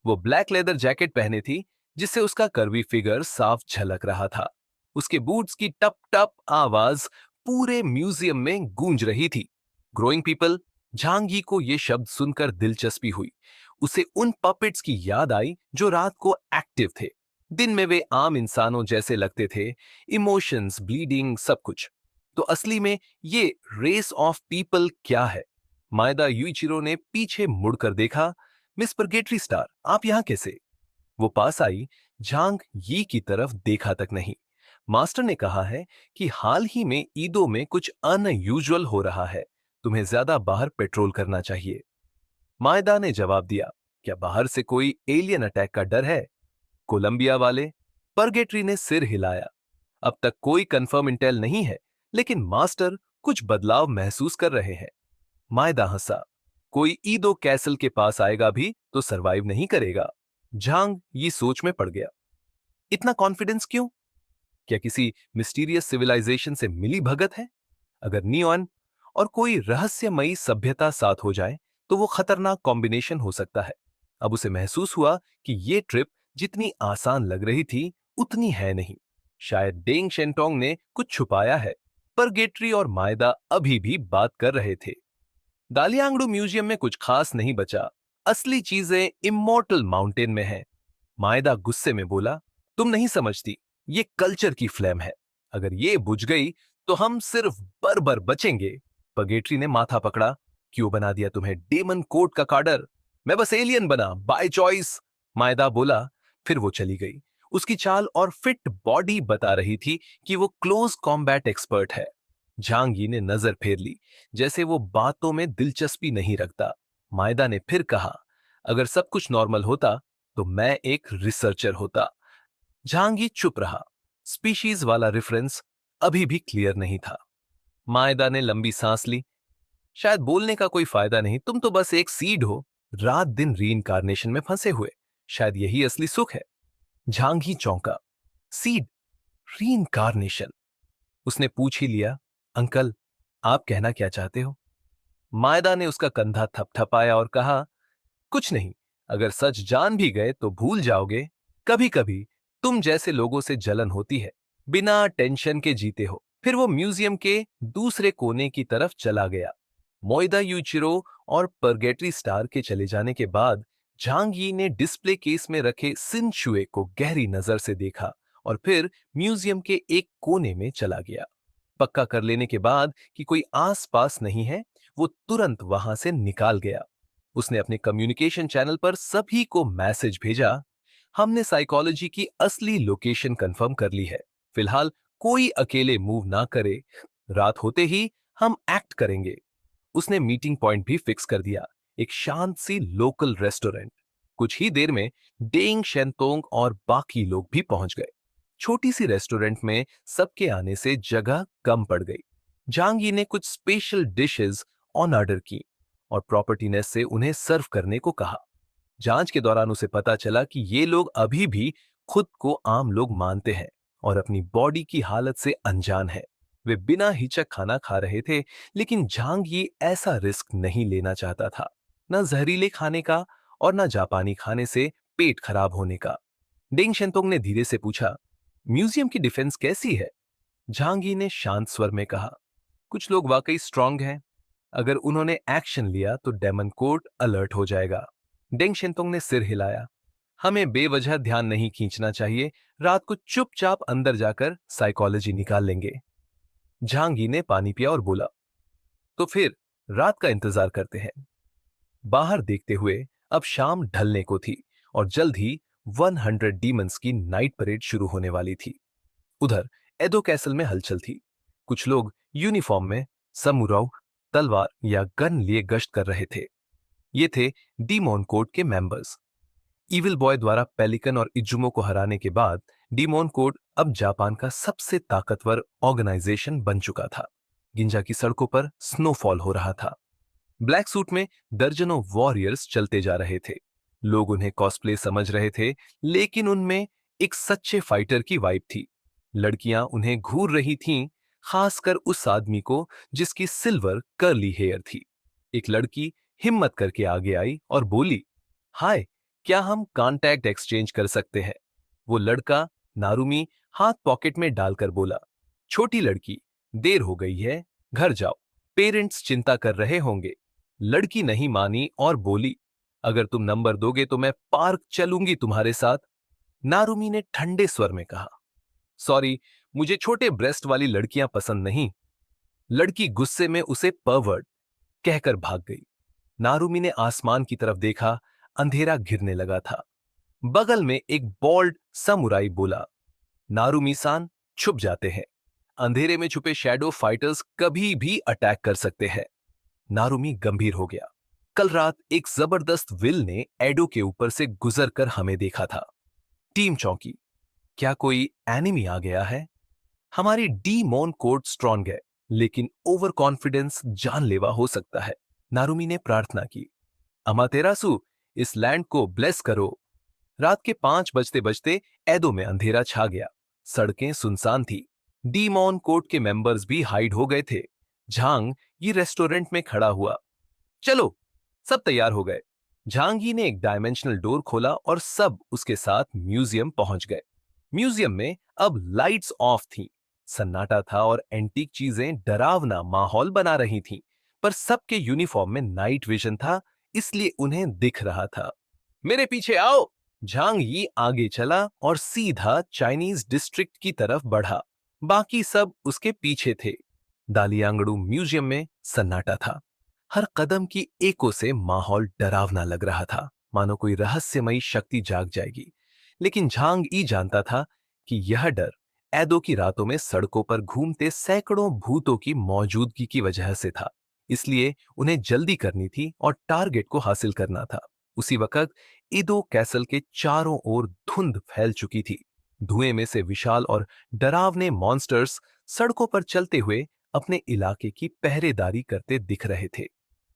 A: वो ब्लैक लेदर जैकेट पहने थी, जिससे उसका कर्वी फिगर साफ झलक रहा था। उसके बूट्स की टप टप आवाज पूरे म्यूजियम में गूंज रही थी। Growing people. झांगी को यह शब्द सुनकर दिलचस्पी हुई। उसे उन पपेट्स की याद आई जो रात को एक्टिव थे। दिन में वे आम इंसानों जैसे लगते थे, इमोशंस, ब्लीडिंग, सब कुछ। तो असली में ये रेस ऑफ पीपल क्या है? मायदा यूइचिरो ने पीछे मुड़कर देखा। मिस परगेटरी स्टार, आप यहां कैसे? वो पास आई, झांग यी की तरफ देखा तक नहीं। मास्टर ने कहा है कि हाल ही में ईदो में कुछ अनयूजुअल हो रहा है, तुम्हें ज्यादा बाहर पेट्रोल करना चाहिए। मायदा ने जवाब दिया, क्या बाहर से कोई एलियन अटैक का डर है? कोलंबिया वाले? परगेटरी ने सिर हिलाया। अब तक कोई कंफर्म इंटेल नहीं है, लेकिन मास्टर कुछ बदलाव महसूस कर रहे हैं। मायदा हंसा, कोई ईदो कैसल के पास आएगा भी तो सरवाइव नहीं करेगा। झांग ये सोच में पड़ गया। इतना कॉन्फिडेंस क्यों? क्या किसी मिस्टीरियस सिविलाइजेशन से मिली भगत है? अगर नियॉन और कोई रहस्यमयी सभ्यता साथ हो जाए तो वो खतरनाक कॉम्बिनेशन हो सकता है। अब उसे महसूस हुआ कि ये ट्रिप जितनी आसान लग रही थी उतनी है नहीं। शायद डेंग शेंटोंग ने कुछ छुपाया है। पर गेट्री और मायदा अभी भी बात कर रहे थे। दालियांगडू म्यूजियम में कुछ खास नहीं बचा। असली चीजें इमोर्टल माउंटेन में हैं। मायदा गुस्से में बोला, तुम नहीं समझती, ये कल्चर की फ्लेम है। अगर ये बुझ गई तो हम सिर्फ बर्बर बचेंगे। पगेट्री ने माथा पकड़ा, क्यों बना दिया तुम्हें डेमन कोड का कार्डर? मैं बस एलियन बना बाय चॉइस। मायदा बोला। फिर वो चली गई। उसकी चाल और फिट बॉडी बता रही थी कि वो क्लोज कॉम्बैट एक्सपर्ट है। झांगी ने नजर फेर ली, जैसे वो बातों में दिलचस्पी नहीं रखता। मायदा ने फिर कहा, अगर सब कुछ नॉर्मल होता तो मैं एक रिसर्चर होता। झांगी चुप रहा। स्पीशीज वाला रेफरेंस अभी भी क्लियर नहीं था। मायदा ने लंबी सांस ली। शायद बोलने का कोई फायदा नहीं, तुम तो बस एक सीड हो, रात दिन रीइंकार्नेशन में फंसे हुए। शायद यही असली सुख है। झांगी चौंका। सीड? रीइंकार्नेशन? उसने पूछ ही लिया, अंकल, आप कहना क्या चाहते हो? मायदा ने उसका कंधा थपथपाया और कहा, कुछ नहीं, अगर सच जान भी गए तो भूल जाओगे। कभी कभी तुम जैसे लोगों से जलन होती है, बिना टेंशन के जीते हो। फिर वो म्यूजियम के दूसरे कोने की तरफ चला गया। मोइदा यूचिरो और परगेटरी स्टार के चले जाने के बाद झांगी ने डिस्प्ले केस में रखे सिनशुए को गहरी नजर से देखा और फिर म्यूजियम के एक कोने में चला गया। पक्का कर लेने के बाद कि कोई आस पास नहीं है, वो तुरंत वहां से निकाल गया। उसने अपने कम्युनिकेशन चैनल पर सभी को मैसेज भेजा, हमने साइकोलॉजी की असली लोकेशन कंफर्म कर ली है। फिलहाल कोई अकेले मूव ना करे। रात होते ही हम एक्ट करेंगे। उसने मीटिंग पॉइंट भी फिक्स कर दिया, एक शांत सी लोकल रेस्टोरेंट। कुछ ही देर में डेंग शेंतोंग और बाकी लोग भी पहुंच गए। छोटी सी रेस्टोरेंट में सबके आने से जगह कम पड़ गई। झांग यी ने कुछ स्पेशल डिशेस ऑन ऑर्डर की और प्रॉपर्टीनेस से उन्हें सर्व करने को कहा। जांच के दौरान उसे पता चला कि ये लोग अभी भी खुद को आम लोग मानते हैं और अपनी बॉडी की हालत से अनजान है। वे बिना हिचक खाना खा रहे थे, लेकिन झांग ये ऐसा रिस्क नहीं लेना चाहता था, न जहरीले खाने का और न जापानी खाने से पेट खराब होने का। डेंग शेंतोंग ने धीरे से पूछा, म्यूजियम की डिफेंस कैसी है? झांग यी ने शांत स्वर में कहा, कुछ लोग वाकई स्ट्रांग हैं। अगर उन्होंने एक्शन लिया तो डेमन कोर्ट अलर्ट हो जाएगा। डेंग शेंतोंग ने सिर हिलाया, हमें बेवजह ध्यान नहीं खींचना चाहिए। रात को चुपचाप अंदर जाकर साइकोलॉजी निकाल लेंगे। झांगी ने पानी पिया और बोला, तो फिर रात का इंतजार करते हैं। बाहर देखते हुए अब शाम ढलने को थी और जल्द ही 100 डीमंस की नाइट परेड शुरू होने वाली थी। उधर एडो कैसल में हलचल थी। कुछ लोग यूनिफॉर्म में समुराव, तलवार या गन लिए गश्त कर रहे थे। ये थे डीमोन कोड के मेंबर्स। इविल बॉय द्वारा पेलिकन और इजुमो को हराने के बाद डीमोन कोड अब जापान का सबसे ताकतवर ऑर्गेनाइजेशन बन चुका था। गिंजा की सड़कों पर स्नोफॉल हो रहा था। ब्लैक सूट में दर्जनों वॉरियर्स चलते जा रहे थे। लोग उन्हें कॉस्प्ले समझ रहे थे, लेकिन उनमें एक सच्चे फाइटर की वाइब थी। लड़कियां उन्हें घूर रही थीं, खासकर उस आदमी को जिसकी सिल्वर कर्ली हेयर थी। एक लड़की हिम्मत करके आगे आई और बोली, हाय, क्या हम कांटेक्ट एक्सचेंज कर सकते हैं? वो लड़का नारुमी हाथ पॉकेट में डालकर बोला, छोटी लड़की, देर हो गई है, घर जाओ, पेरेंट्स चिंता कर रहे होंगे। लड़की नहीं मानी और बोली, अगर तुम नंबर दोगे तो मैं पार्क चलूंगी तुम्हारे साथ। नारुमी ने ठंडे स्वर में कहा, सॉरी, मुझे छोटे ब्रेस्ट वाली लड़कियां पसंद नहीं। लड़की गुस्से में उसे परवर्ट कहकर भाग गई। नारुमी ने आसमान की तरफ देखा, अंधेरा घिरने लगा था। बगल में एक बॉल्ड समुराई बोला, नारुमी सान, छुप जाते हैं। अंधेरे में छुपे शैडो फाइटर्स कभी भी अटैक कर सकते हैं। नारुमी गंभीर हो गया, कल रात एक जबरदस्त विल ने एडो के ऊपर से गुजर कर हमें देखा था। टीम चौंकी, क्या कोई एनिमी आ गया है? हमारी डीमोन कोड स्ट्रॉन्ग है, लेकिन ओवर कॉन्फिडेंस जानलेवा हो सकता है। नारुमी ने प्रार्थना की, अमातेरासु, इस लैंड को ब्लेस करो। रात के 5 बजते बजते एडो में अंधेरा छा गया। सड़कें सुनसान थी। डीमोन कोर्ट के मेंबर्स भी हाइड हो गए थे। झांग ये रेस्टोरेंट में खड़ा हुआ, चलो, सब तैयार हो गए। झांगी ने एक डायमेंशनल डोर खोला और सब उसके साथ म्यूजियम पहुंच गए। म्यूजियम में अब लाइट्स ऑफ थीं, सन्नाटा था और एंटीक चीजें डरावना माहौल बना रही थीं। पर सबके यूनिफॉर्म में नाइट विजन था, इसलिए उन्हें दिख रहा था। मेरे पीछे आओ। झांग यी आगे चला और सीधा चाइनीज डिस्ट्रिक्ट की तरफ बढ़ा। बाकी सब उसके पीछे थे। दालियांगड़ू म्यूजियम में सन्नाटा था। हर कदम की एको से माहौल डरावना लग रहा था, मानो कोई रहस्यमयी शक्ति जाग जाएगी। लेकिन झांग ई जानता था कि यह डर एदो की रातों में सड़कों पर घूमते सैकड़ों भूतों की मौजूदगी की वजह से था। इसलिए उन्हें जल्दी करनी थी और टारगेट को हासिल करना था। उसी वक्त ईदो कैसल के चारों ओर धुंध फैल चुकी थी। धुएं में से विशाल और डरावने मॉन्स्टर्स सड़कों पर चलते हुए अपने इलाके की पहरेदारी करते दिख रहे थे।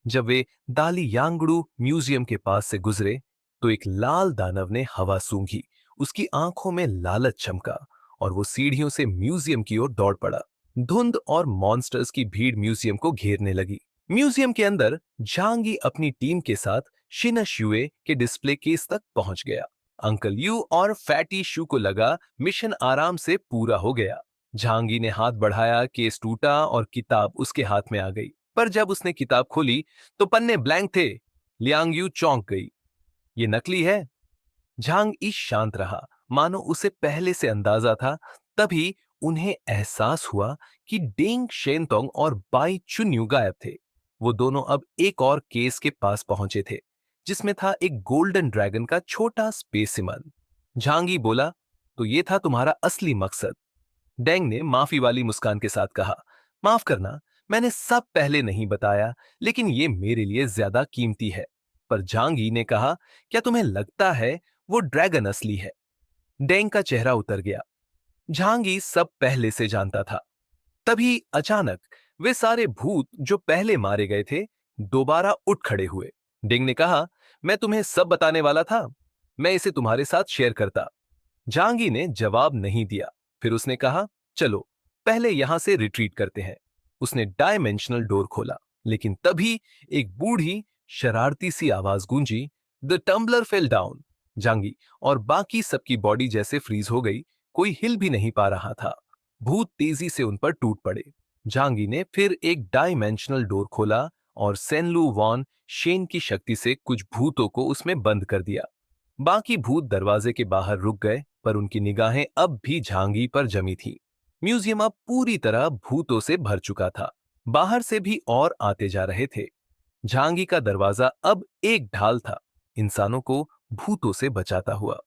A: जब वे दालियांगड़ू म्यूजियम के पास से गुजरे तो एक लाल दानव ने हवा सूंघी। उसकी आंखों में लालच चमका और वो सीढ़ियों से म्यूजियम की ओर दौड़ पड़ा। धुंध और मॉन्स्टर्स की भीड़ म्यूजियम को घेरने लगी। म्यूजियम के अंदर झांगी अपनी टीम के साथ शिनश युए के डिस्प्ले केस तक पहुंच गया। अंकल यू और फैटी शू को लगा मिशन आराम से पूरा हो गया। झांगी ने हाथ बढ़ाया, केस टूटा और किताब उसके हाथ में आ गई। पर जब उसने किताब खोली तो पन्ने ब्लैंक थे। लियांग यू चौंक गई, ये नकली है। झांग ई शांत रहा, मानो उसे पहले से अंदाजा था। तभी उन्हें एहसास हुआ कि डेंग शेनतोंग और बाई चुन्यू गायब थे। वो दोनों अब एक और केस के पास पहुंचे थे, जिसमें था एक गोल्डन ड्रैगन का छोटा स्पेसिमन। झांगी बोला, तो ये था तुम्हारा असली मकसद? डेंग ने माफी वाली मुस्कान के साथ कहा, माफ करना, मैंने सब पहले नहीं बताया, लेकिन ये मेरे लिए ज्यादा कीमती है। पर झांगी ने कहा, क्या तुम्हें लगता है वो ड्रैगन असली है? डेंग का चेहरा उतर गया। झांगी सब पहले से जानता था। तभी अचानक वे सारे भूत जो पहले मारे गए थे दोबारा उठ खड़े हुए। डिंग ने कहा, मैं तुम्हें सब बताने वाला था, मैं इसे तुम्हारे साथ शेयर करता। झांगी ने जवाब नहीं दिया। फिर उसने कहा, चलो पहले यहां से रिट्रीट करते हैं। उसने डायमेंशनल डोर खोला, लेकिन तभी एक बूढ़ी शरारती सी आवाज गूंजी, द टम्बलर फेल डाउन। झांगी और बाकी सबकी बॉडी जैसे फ्रीज हो गई, कोई हिल भी नहीं पा रहा था। भूत तेजी से उन पर टूट पड़े। झांगी ने फिर एक डायमेंशनल डोर खोला और सेनलू वॉन शेन की शक्ति से कुछ भूतों को उसमें बंद कर दिया। बाकी भूत दरवाजे के बाहर रुक गए, पर उनकी निगाहें अब भी झांगी पर जमी थी। म्यूजियम अब पूरी तरह भूतों से भर चुका था। बाहर से भी और आते जा रहे थे। झांगी का दरवाजा अब एक ढाल था, इंसानों को भूतों से बचाता हुआ।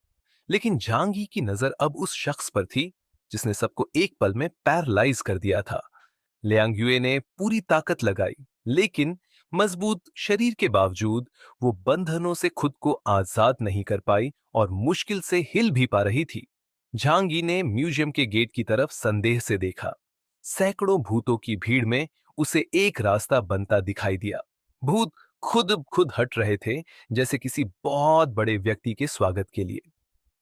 A: लेकिन झांगी की नजर अब उस शख्स पर थी जिसने सबको एक पल में पैरालाइज कर दिया था। लियांग युए ने पूरी ताकत लगाई, लेकिन मजबूत शरीर के बावजूद वो बंधनों से खुद को आजाद नहीं कर पाई और मुश्किल से हिल भी पा रही थी। झांगी ने म्यूजियम के गेट की तरफ संदेह से देखा। सैकड़ों भूतों की भीड़ में उसे एक रास्ता बनता दिखाई दिया। भूत खुद खुद हट रहे थे, जैसे किसी बहुत बड़े व्यक्ति के स्वागत के लिए।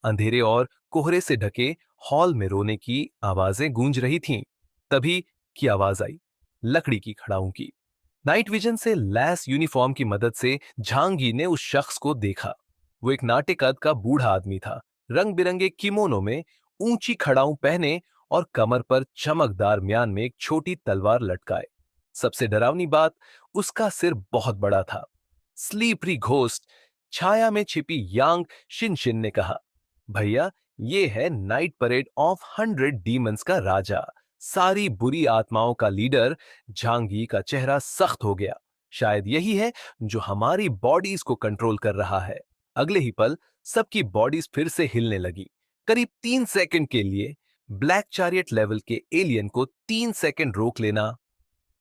A: अंधेरे और कोहरे से ढके हॉल में रोने की आवाजें गूंज रही थीं। तभी की आवाज आई, लकड़ी की खड़ाऊ की। नाइट विजन से लैस यूनिफॉर्म की मदद से झांगी ने उस शख्स को देखा। वो एक नाटे कद का बूढ़ा आदमी था, रंग बिरंगे किमोनो में, ऊंची खड़ाऊ पहने और कमर पर चमकदार म्यान में एक छोटी तलवार लटकाए। सबसे डरावनी बात, उसका सिर बहुत बड़ा था। स्लीपरी घोस्ट, छाया में छिपी यांग शिनशिन ने कहा, भैया, ये है नाइट परेड ऑफ 100 डीमंस का राजा, सारी बुरी आत्माओं का लीडर। झांगी का चेहरा सख्त हो गया। शायद यही है जो हमारी बॉडीज को कंट्रोल कर रहा है। अगले ही पल सबकी बॉडीज फिर से हिलने लगी। करीब 3 सेकंड के लिए ब्लैक चैरियट लेवल के एलियन को 3 सेकंड रोक लेना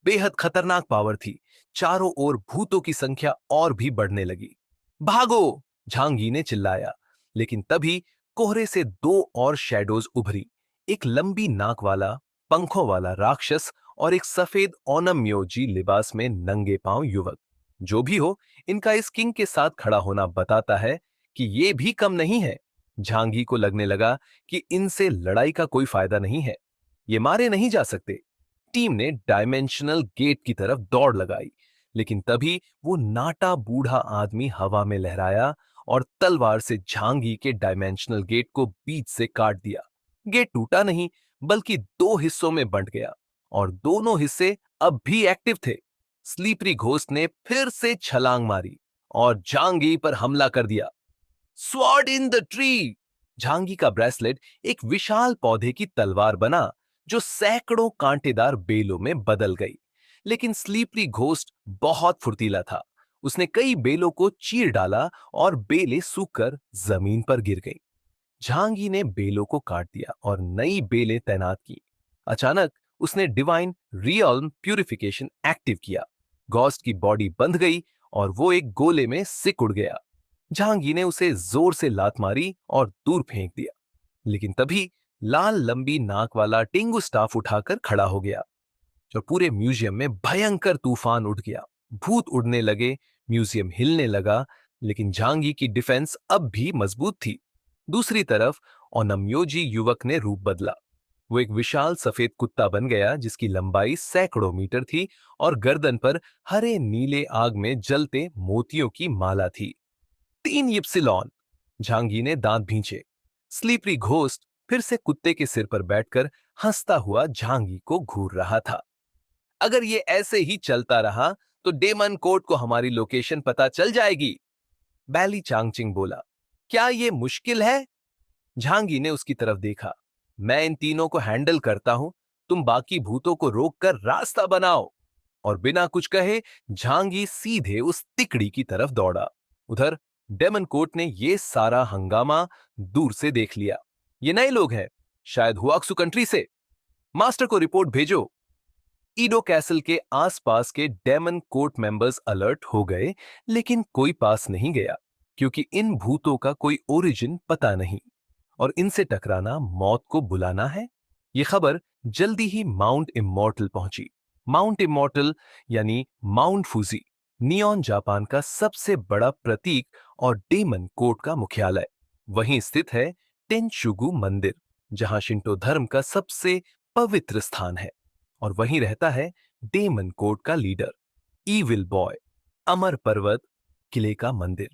A: बेहद खतरनाक पावर थी। चारों ओर भूतों की संख्या और भी बढ़ने लगी। भागो! झांगी ने चिल्लाया, लेकिन तभी कोहरे से दो और शैडोज उभरी। एक लंबी नाक वाला, पंखों वाला राक्षस और एक सफेद ओनम्योजी लिबास में नंगे पांव युवक। जो भी हो, इनका इस किंग के साथ खड़ा होना बताता है कि ये भी कम नहीं है। झांगी को लगने लगा कि इनसे लड़ाई का कोई फायदा नहीं है। ये मारे नहीं जा सकते। टीम ने डायमेंशनल गेट की तरफ दौड़ लगाई, लेकिन तभी वो नाटा बूढ़ा आदमी हवा में लहराया और तलवार से झांगी के डायमेंशनल गेट को बीच से काट दिया। गेट टूटा नहीं, बल्कि दो हिस्सों में बंट गया और दोनों हिस्से अब भी एक्टिव थे। स्लीपरी घोस्ट ने फिर से छलांग मारी और झांगी पर हमला कर दिया। Sword in the tree! झांगी का ब्रेसलेट एक विशाल पौधे की तलवार बना, जो सैकड़ों कांटेदार बेलों में बदल गई। लेकिन स्लीपरी घोस्ट बहुत फुर्तीला था। उसने कई बेलों को चीर डाला और बेलें सूखकर जमीन पर गिर गईं। झांगी ने बेलों को काट दिया और नई बेलें तैनात की। अचानक उसने डिवाइन रियल्म प्यूरिफिकेशन एक्टिव किया। घोस्ट की बॉडी बंध गई और वो एक गोले में सिक उड़ गया। झांगी ने उसे जोर से लात मारी और दूर फेंक दिया। लेकिन तभी लाल लंबी नाक वाला टेंगू स्टाफ उठाकर खड़ा हो गया और पूरे म्यूजियम में भयंकर तूफान उठ गया। भूत उड़ने लगे, म्यूजियम हिलने लगा, लेकिन झांगी की डिफेंस अब भी मजबूत थी। दूसरी तरफ ओनम्योजी युवक ने रूप बदला। वो एक विशाल सफेद कुत्ता बन गया, जिसकी लंबाई सैकड़ों मीटर थी और गर्दन पर हरे नीले आग में जलते मोतियों की माला थी। 3 इप्सिलॉन! झांगी ने दांत भींचे। स्लीपरी घोस्ट फिर से कुत्ते के सिर पर बैठकर हंसता हुआ झांगी को घूर रहा था। अगर ये ऐसे ही चलता रहा तो डेमन कोर्ट को हमारी लोकेशन पता चल जाएगी, बैली चांगचिंग बोला। क्या ये मुश्किल है? झांगी ने उसकी तरफ देखा। मैं इन तीनों को हैंडल करता हूं, तुम बाकी भूतों को रोककर रास्ता बनाओ। और बिना कुछ कहे झांगी सीधे उस तिकड़ी की तरफ दौड़ा। उधर डेमन कोर्ट ने ये सारा हंगामा दूर से देख लिया। ये नए लोग हैं, शायद हुआक्सु कंट्री से। मास्टर को रिपोर्ट भेजो। ईडो कैसल के आसपास के डेमन कोर्ट मेंबर्स अलर्ट हो गए, लेकिन कोई पास नहीं गया, क्योंकि इन भूतों का कोई ओरिजिन पता नहीं और इनसे टकराना मौत को बुलाना है। ये खबर जल्दी ही माउंट इमॉर्टल पहुंची। माउंट इमॉर्टल यानी माउंट फूजी नियॉन जापान का सबसे बड़ा प्रतीक और डेमन कोर्ट का मुख्यालय। वहीं स्थित है टेनशुगु मंदिर, जहां शिंटो धर्म का सबसे पवित्र स्थान है। और वहीं रहता है डेमन कोर्ट का लीडर, ईविल बॉय। अमर पर्वत किले का मंदिर।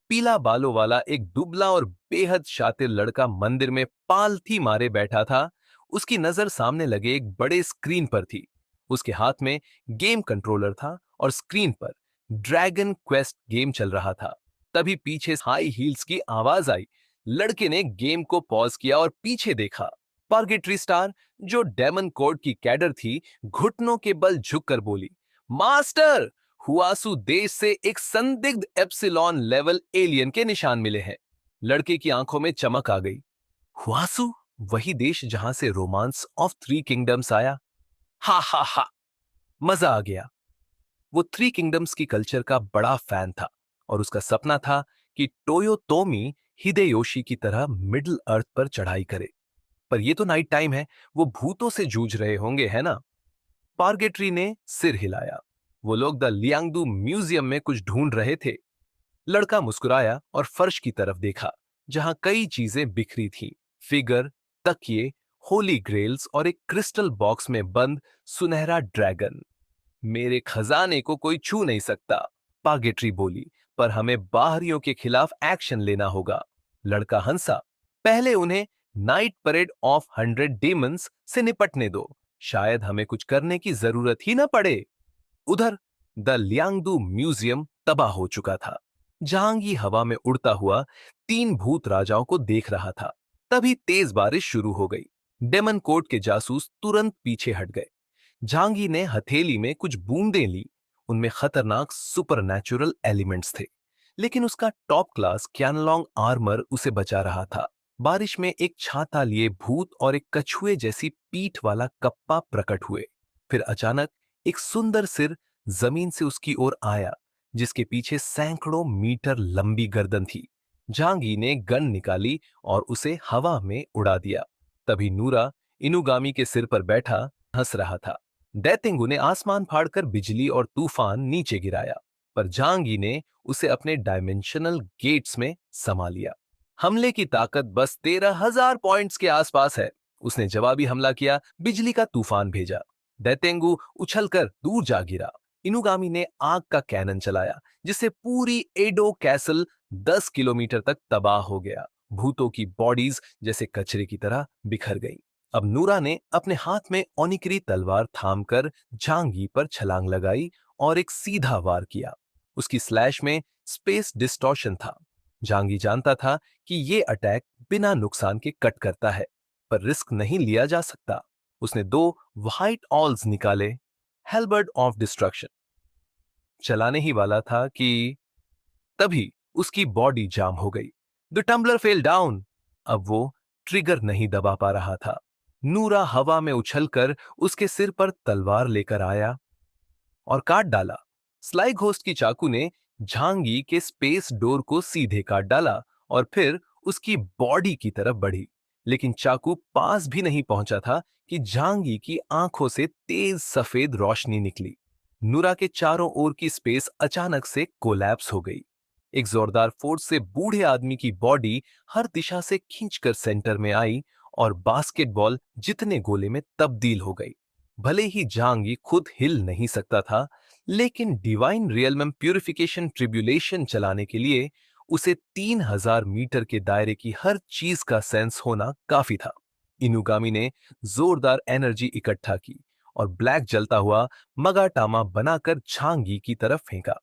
A: पीला बालों वाला एक दुबला और बेहद शातिर लड़का मंदिर में पालथी मारे बैठा था। उसकी नजर सामने लगे एक बड़े स्क्रीन पर थी। उसके हाथ में गेम कंट्रोलर था और स्क्रीन पर ड्रैगन क्वेस्ट गेम चल रहा था। तभी पीछे हाई हील्स की आवाज आई। लड़के ने गेम को पॉज किया और पीछे देखा। पार्गेट्री स्टार, जो डेमन कोर्ट की कैडर थी, घुटनों के बल झुककर बोली, मास्टर, हुआसू देश से एक संदिग्ध एप्सिलॉन लेवल एलियन के निशान मिले हैं। लड़के की आंखों में चमक आ गई। हुआसू, वही देश जहां से रोमांस ऑफ थ्री किंगडम्स आया। हा हा हा, मजा आ गया। वो थ्री किंगडम्स की कल्चर का बड़ा फैन था और उसका सपना था कि टोयोतोमी हिदेयोशी की तरह मिडिल अर्थ पर चढ़ाई करे। पर ये तो नाइट टाइम है, वो भूतों से जूझ रहे होंगे, है ना? पार्गेट्री ने सिर हिलाया। वो लोग द लियांगडू म्यूजियम में कुछ ढूंढ रहे थे। लड़का मुस्कुराया और फर्श की तरफ देखा, जहां कई चीजें बिखरी थीं। फिगर, तकिए, होली ग्रेल्स और एक क्रिस्टल बॉक्स में बंद सुनहरा ड्रैगन। मेरे खजाने को कोई छू नहीं सकता, पार्गेट्री बोली, पर हमें बाहरियों के खिलाफ एक्शन लेना होगा। लड़का हंसा। पहले उन्हें नाइट परेड ऑफ 100 डेमंस से निपटने दो, शायद हमें कुछ करने की जरूरत ही न पड़े। उधर द लियांगडू म्यूजियम तबाह हो चुका था। जहांगी हवा में उड़ता हुआ तीन भूत राजाओं को देख रहा था। तभी तेज बारिश शुरू हो गई। डेमन कोर्ट के जासूस तुरंत पीछे हट गए। झांगी ने हथेली में कुछ बूंदें ली। उनमें खतरनाक सुपरनैचुरल एलिमेंट्स थे, लेकिन उसका टॉप क्लास कैनलॉन्ग आर्मर उसे बचा रहा था। बारिश में एक छाता लिए भूत और एक कछुए जैसी पीठ वाला कप्पा प्रकट हुए। फिर अचानक एक सुंदर सिर जमीन से उसकी ओर आया, जिसके पीछे सैकड़ों मीटर लंबी गर्दन थी। झांगी ने गन निकाली और उसे हवा में उड़ा दिया। तभी नूरा इनुगामी के सिर पर बैठा हंस रहा था। दैतेंगु ने आसमान फाड़कर बिजली और तूफान नीचे गिराया, पर झांगी ने उसे अपने डायमेंशनल गेट्स में समा लिया। हमले की ताकत बस 13,000 पॉइंट्स के आसपास है। उसने जवाबी हमला किया, बिजली का तूफान भेजा। दैतेंगु उछलकर दूर जा गिरा। इनुगामी ने आग का कैनन चलाया, जिससे पूरी एडो कैसल 10 किलोमीटर तक तबाह हो गया। भूतों की बॉडीज जैसे कचरे की तरह बिखर गईं। अब नूरा ने अपने हाथ में ओनिकरी तलवार थामकर झांगी पर छलांग लगाई और एक सीधा वार किया। उसकी स्लैश में स्पेस डिस्टॉर्शन था। झांगी जानता था कि ये अटैक बिना नुकसान के कट करता है, पर रिस्क नहीं लिया जा सकता। उसने दो व्हाइट ऑल्स निकाले, हेलबर्ड ऑफ डिस्ट्रक्शन चलाने ही वाला था कि तभी उसकी बॉडी जाम हो गई। The tumbler fell down. अब वो ट्रिगर नहीं दबा पा रहा था। नूरा हवा में उछलकर उसके सिर पर तलवार लेकर आया और काट डाला। स्लाई घोस्ट की चाकू ने झांगी के स्पेस डोर को सीधे काट डाला और फिर उसकी बॉडी की तरफ बढ़ी। लेकिन चाकू पास भी नहीं पहुंचा था कि झांगी की आंखों से तेज सफेद रोशनी निकली। नूरा के चारों ओर की स्पेस अचानक से कोलैप्स हो गई। एक जोरदार फोर्स से बूढ़े आदमी की बॉडी हर दिशा से खींचकर सेंटर में आई और बास्केटबॉल जितने गोले में तब्दील हो गई। भले ही झांगी खुद हिल नहीं सकता था, लेकिन डिवाइन रियल में प्यूरिफिकेशन ट्रिब्यूलेशन चलाने के लिए उसे 3,000 मीटर के दायरे की हर चीज का सेंस होना काफी था। इनुगामी ने जोरदार एनर्जी इकट्ठा की और ब्लैक जलता हुआ मगाटामा बनाकर झांगी की तरफ फेंका।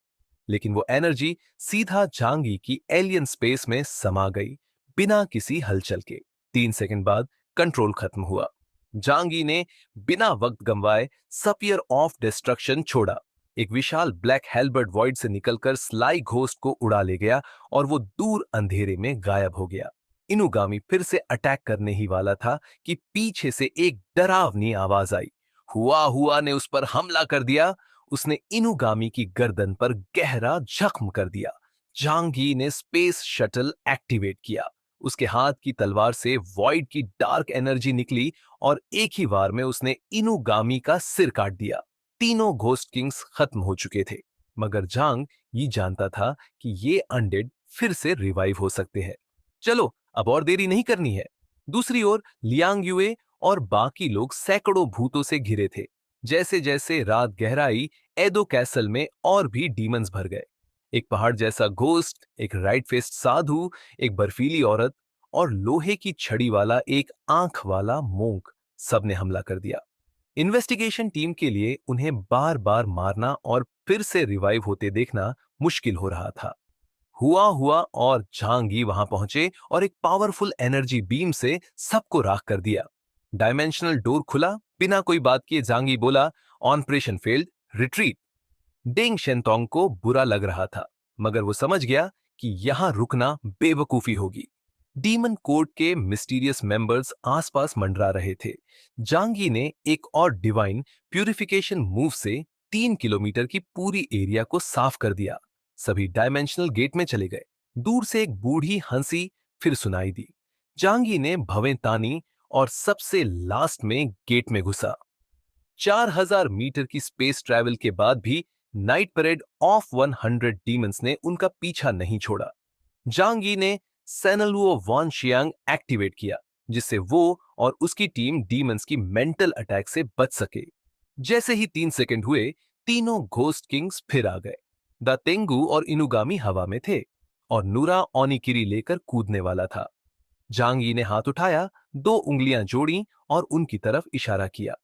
A: लेकिन वो एनर्जी सीधा झांगी की एलियन स्पेस में समा गई, बिना किसी हलचल के। 3 सेकंड बाद कंट्रोल खत्म हुआ। झांगी ने बिना वक्त गंवाए सपियर ऑफ डिस्ट्रक्शन छोड़ा। एक विशाल ब्लैक हेलबर्ट वॉइड से निकलकर स्लाई घोस्ट को उड़ा ले गया और वो दूर अंधेरे में गायब हो गया। इनुगामी फिर से अटैक करने ही वाला था कि पीछे से एक डरावनी आवाज आई। हुआ हुआ ने उस पर हमला कर दिया। उसने इनुगामी की गर्दन पर गहरा जख्म कर दिया। जांगी ने स्पेस शटल एक्टिवेट किया। उसके हाथ की तलवार से वॉइड की डार्क एनर्जी निकली और एक ही वार में उसने इनुगामी का सिर काट दिया। तीनों घोस्ट किंग्स खत्म हो चुके थे, मगर जांग ये जानता था कि ये अनडेड फिर से रिवाइव हो सकते हैं। चलो अब और देरी नहीं करनी है। दूसरी ओर लियांग युए और बाकी लोग सैकड़ों भूतों से घिरे थे। जैसे जैसे रात गहराई, एदो कैसल में और भी डीमंस भर गए। एक पहाड़ जैसा घोस्ट, एक राइट फेस्ड साधु, एक बर्फीली औरत और लोहे की छड़ी वाला एक आंख वाला मोंक, सबने हमला कर दिया। इन्वेस्टिगेशन टीम के लिए उन्हें बार बार मारना और फिर से रिवाइव होते देखना मुश्किल हो रहा था। हुआ हुआ और झांगी वहां पहुंचे और एक पावरफुल एनर्जी बीम से सबको राख कर दिया। डायमेंशनल डोर खुला। बिना कोई बात किए झांगी बोला, ऑपरेशन फेल्ड, रिट्रीट। डेंग शेंतोंग को बुरा लग रहा था, मगर वो समझ गया कि यहां रुकना बेवकूफी होगी। डीमन कोर्ट के मिस्टीरियस मेंबर्स आसपास मंडरा रहे थे। जांगी ने एक और डिवाइन प्यूरिफिकेशन मूव से 3 किलोमीटर की पूरी एरिया को साफ कर दिया। सभी डायमेंशनल गेट में चले गए। दूर से एक बूढ़ी हंसी फिर सुनाई दी। जांगी ने भवें तानी और सबसे लास्ट में गेट में घुसा। 4000 मीटर की स्पेस ट्रैवल के बाद भी नाइट परेड ऑफ 100 डीमंस ने उनका पीछा नहीं छोड़ा। जांगी ने सेनलुओ वॉन शियांग एक्टिवेट किया, जिससे वो और उसकी टीम डीमंस की मेंटल अटैक से बच सके। जैसे ही 3 सेकंड हुए, तीनों घोस्ट किंग्स फिर आ गए। द तेंगु और इनुगामी हवा में थे और नूरा ओनिकिरी लेकर कूदने वाला था। जांगी ने हाथ उठाया, 2 उंगलियां जोड़ी और उनकी तरफ इशारा किया।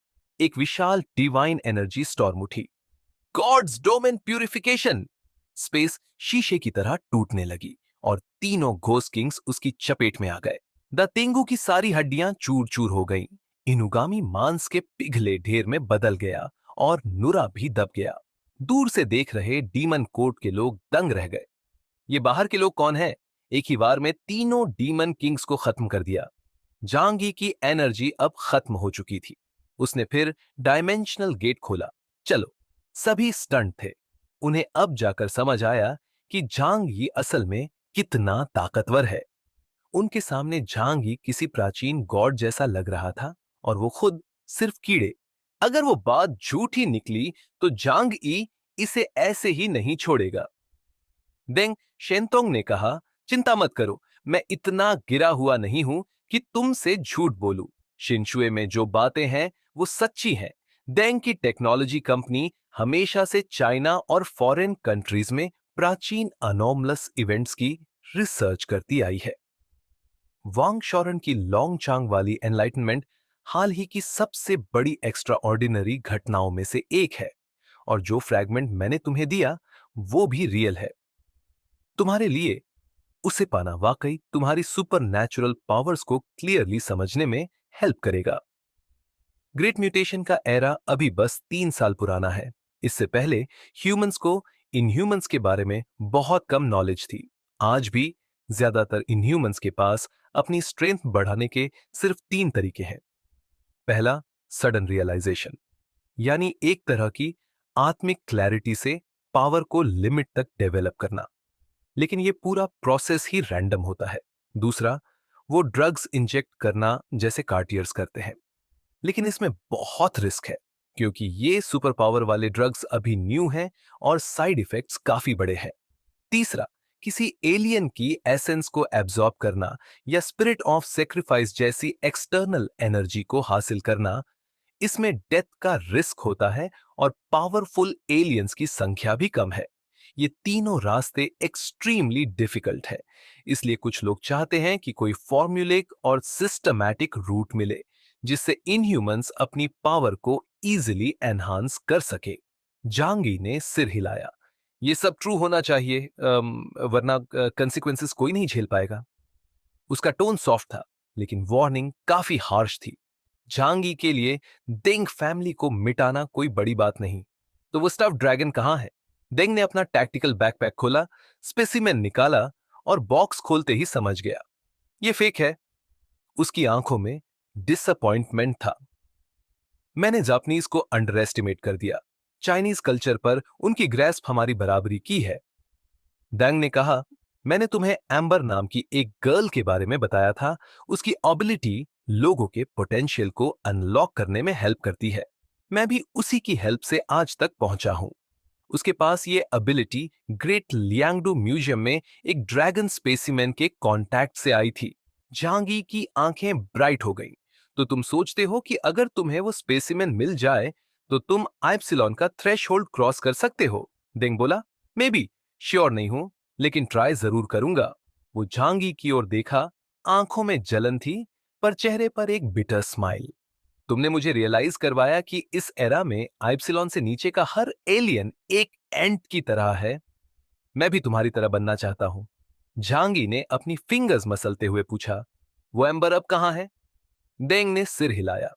A: एक विशाल डिवाइन एनर्जी स्टॉर्म उठी। God's domain purification. स्पेस शीशे की तरह टूटने लगी और तीनों घोस्ट किंग्स उसकी चपेट में आ गए। द तेंगु की सारी हड्डियां चूर चूर हो गईं। इनुगामी मांस के पिघले ढेर में बदल गया और नुरा भी दब गया। दूर से देख रहे डीमन कोर्ट के लोग दंग रह गए। ये बाहर के लोग कौन हैं? एक ही बार में तीनों डीमन किंग्स को खत्म कर दिया। जांगी की एनर्जी अब खत्म हो चुकी थी। उसने फिर डायमेंशनल गेट खोला। चलो, सभी स्टंट थे। उन्हें अब जाकर समझ आया कि झांग ही असल में कितना ताकतवर है। उनके सामने झांग ही किसी प्राचीन गॉड जैसा लग रहा था और वो खुद सिर्फ कीड़े। अगर वो बात झूठी निकली तो झांग ई इसे ऐसे ही नहीं छोड़ेगा। देंग शेंतोंग ने कहा, चिंता मत करो, मैं इतना गिरा हुआ नहीं हूं कि तुमसे झूठ बोलूं। शिनशुए में जो बातें हैं वो सच्ची हैं। देंग की टेक्नोलॉजी कंपनी हमेशा से चाइना और फॉरेन कंट्रीज में प्राचीन अनोमलस इवेंट्स की रिसर्च करती आई है। वांग शॉरन की लॉन्ग चांग वाली एनलाइटनमेंट हाल ही की सबसे बड़ी एक्स्ट्रा ऑर्डिनरी घटनाओं में से एक है, और जो फ्रैगमेंट मैंने तुम्हें दिया वो भी रियल है। तुम्हारे लिए उसे पाना वाकई तुम्हारी सुपर नेचुरल पावर्स को क्लियरली समझने में हेल्प करेगा। ग्रेट म्यूटेशन का एरा अभी बस 3 साल पुराना है। इससे पहले ह्यूमंस को इनह्यूमंस के बारे में बहुत कम नॉलेज थी। आज भी ज्यादातर इनह्यूमंस के पास अपनी स्ट्रेंथ बढ़ाने के सिर्फ 3 तरीके हैं। पहला, सडन रियलाइजेशन, यानी एक तरह की आत्मिक क्लैरिटी से पावर को लिमिट तक डेवलप करना, लेकिन यह पूरा प्रोसेस ही रैंडम होता है। दूसरा, वो ड्रग्स इंजेक्ट करना जैसे कार्टियर्स करते हैं, लेकिन इसमें बहुत रिस्क है क्योंकि ये सुपर पावर वाले ड्रग्स अभी न्यू हैं और साइड इफेक्ट्स काफी बड़े हैं। तीसरा, किसी एलियन की एसेंस को एब्जॉर्ब करना या स्पिरिट ऑफ सेक्रीफाइस जैसी एक्सटर्नल एनर्जी को हासिल करना, इसमें डेथ का रिस्क होता है और पावरफुल एलियंस की संख्या भी कम है। ये तीनों रास्ते एक्सट्रीमली डिफिकल्ट है। इसलिए कुछ लोग चाहते हैं कि कोई फॉर्म्यूलिक और सिस्टमैटिक रूट मिले जिससे इनह्यूमंस अपनी पावर को इजीली एनहांस कर सके। जांगी ने सिर हिलाया। ये सब ट्रू होना चाहिए, वरना कंसिक्वेंसेस कोई नहीं झेल पाएगा। उसका टोन सॉफ्ट था, लेकिन वार्निंग काफी हार्श थी। झांगी के लिए देंग फैमिली को मिटाना कोई बड़ी बात नहीं। तो वो स्टफ्ड ड्रैगन कहाँ है? देंग ने अपना टैक्टिकल बैकपैक खोला, स्पेसिमेन निकाला और बॉक्स खोलते ही समझ गया ये फेक है। उसकी आंखों में डिसअपॉइंटमेंट था। मैंने जापानीज को अंडर एस्टिमेट कर दिया। चाइनीज कल्चर पर उनकी ग्रेस्प हमारी बराबरी की है। डैंग ने कहा, मैंने तुम्हें एम्बर नाम की एक गर्ल के बारे में बताया था। उसकी एबिलिटी लोगों के पोटेंशियल को अनलॉक करने में हेल्प करती है। मैं भी उसी की हेल्प से आज तक पहुंचा हूं। उसके पास ये एबिलिटी ग्रेट लियांगडू म्यूजियम में एक ड्रैगन स्पेसिमेन के कांटेक्ट से आई थी। झांगी की आंखें ब्राइट हो गईं। तो तुम सोचते हो कि अगर तुम्हें वो स्पेसिमेन मिल जाए तो तुम एप्सिलॉन का थ्रेशोल्ड क्रॉस कर सकते हो? डेंग बोला, मे बी, श्योर नहीं हूं, लेकिन ट्राई जरूर करूंगा। वो झांगी की ओर देखा। आंखों में जलन थी, पर चेहरे पर एक बिटर स्माइल। तुमने मुझे रियलाइज करवाया कि इस एरा में एप्सिलॉन से नीचे का हर एलियन एक एंट की तरह है। मैं भी तुम्हारी तरह बनना चाहता हूं। झांगी ने अपनी फिंगर्स मसलते हुए पूछा, वो एम्बर अब कहां है? डेंग ने सिर हिलाया।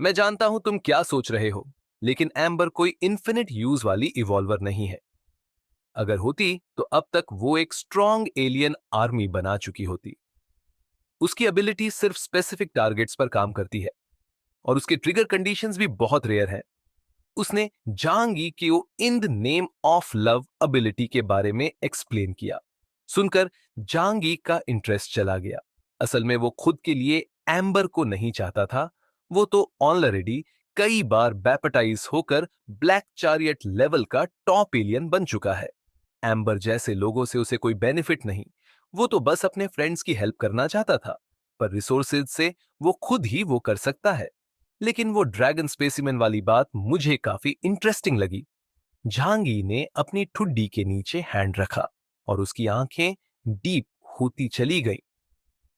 A: मैं जानता हूं तुम क्या सोच रहे हो, लेकिन एम्बर कोई इन्फिनिट यूज वाली इवॉल्वर नहीं है। अगर होती तो अब तक वो एक स्ट्रॉन्ग एलियन आर्मी बना चुकी होती। उसकी एबिलिटी सिर्फ स्पेसिफिक टारगेट्स पर काम करती है और उसके ट्रिगर कंडीशंस भी बहुत रेयर हैं। उसने जांगी की in the name of love ability के बारे में एक्सप्लेन किया। सुनकर जांगी का इंटरेस्ट चला गया। असल में वो खुद के लिए एम्बर को नहीं चाहता था। वो तो ऑलरेडी कई बार बैपटाइज होकर ब्लैक चारियट लेवल का टॉप एलियन बन चुका है। एम्बर जैसे लोगों से उसे कोई बेनिफिट नहीं। वो तो बस अपने फ्रेंड्स की हेल्प करना चाहता था, पर रिसोर्सेज से वो खुद ही वो कर सकता है। लेकिन वो ड्रैगन स्पेसिमेन वाली बात मुझे काफी इंटरेस्टिंग लगी। झांगी ने अपनी ठुड्डी के नीचे हैंड रखा और उसकी आंखें डीप होती चली गईं।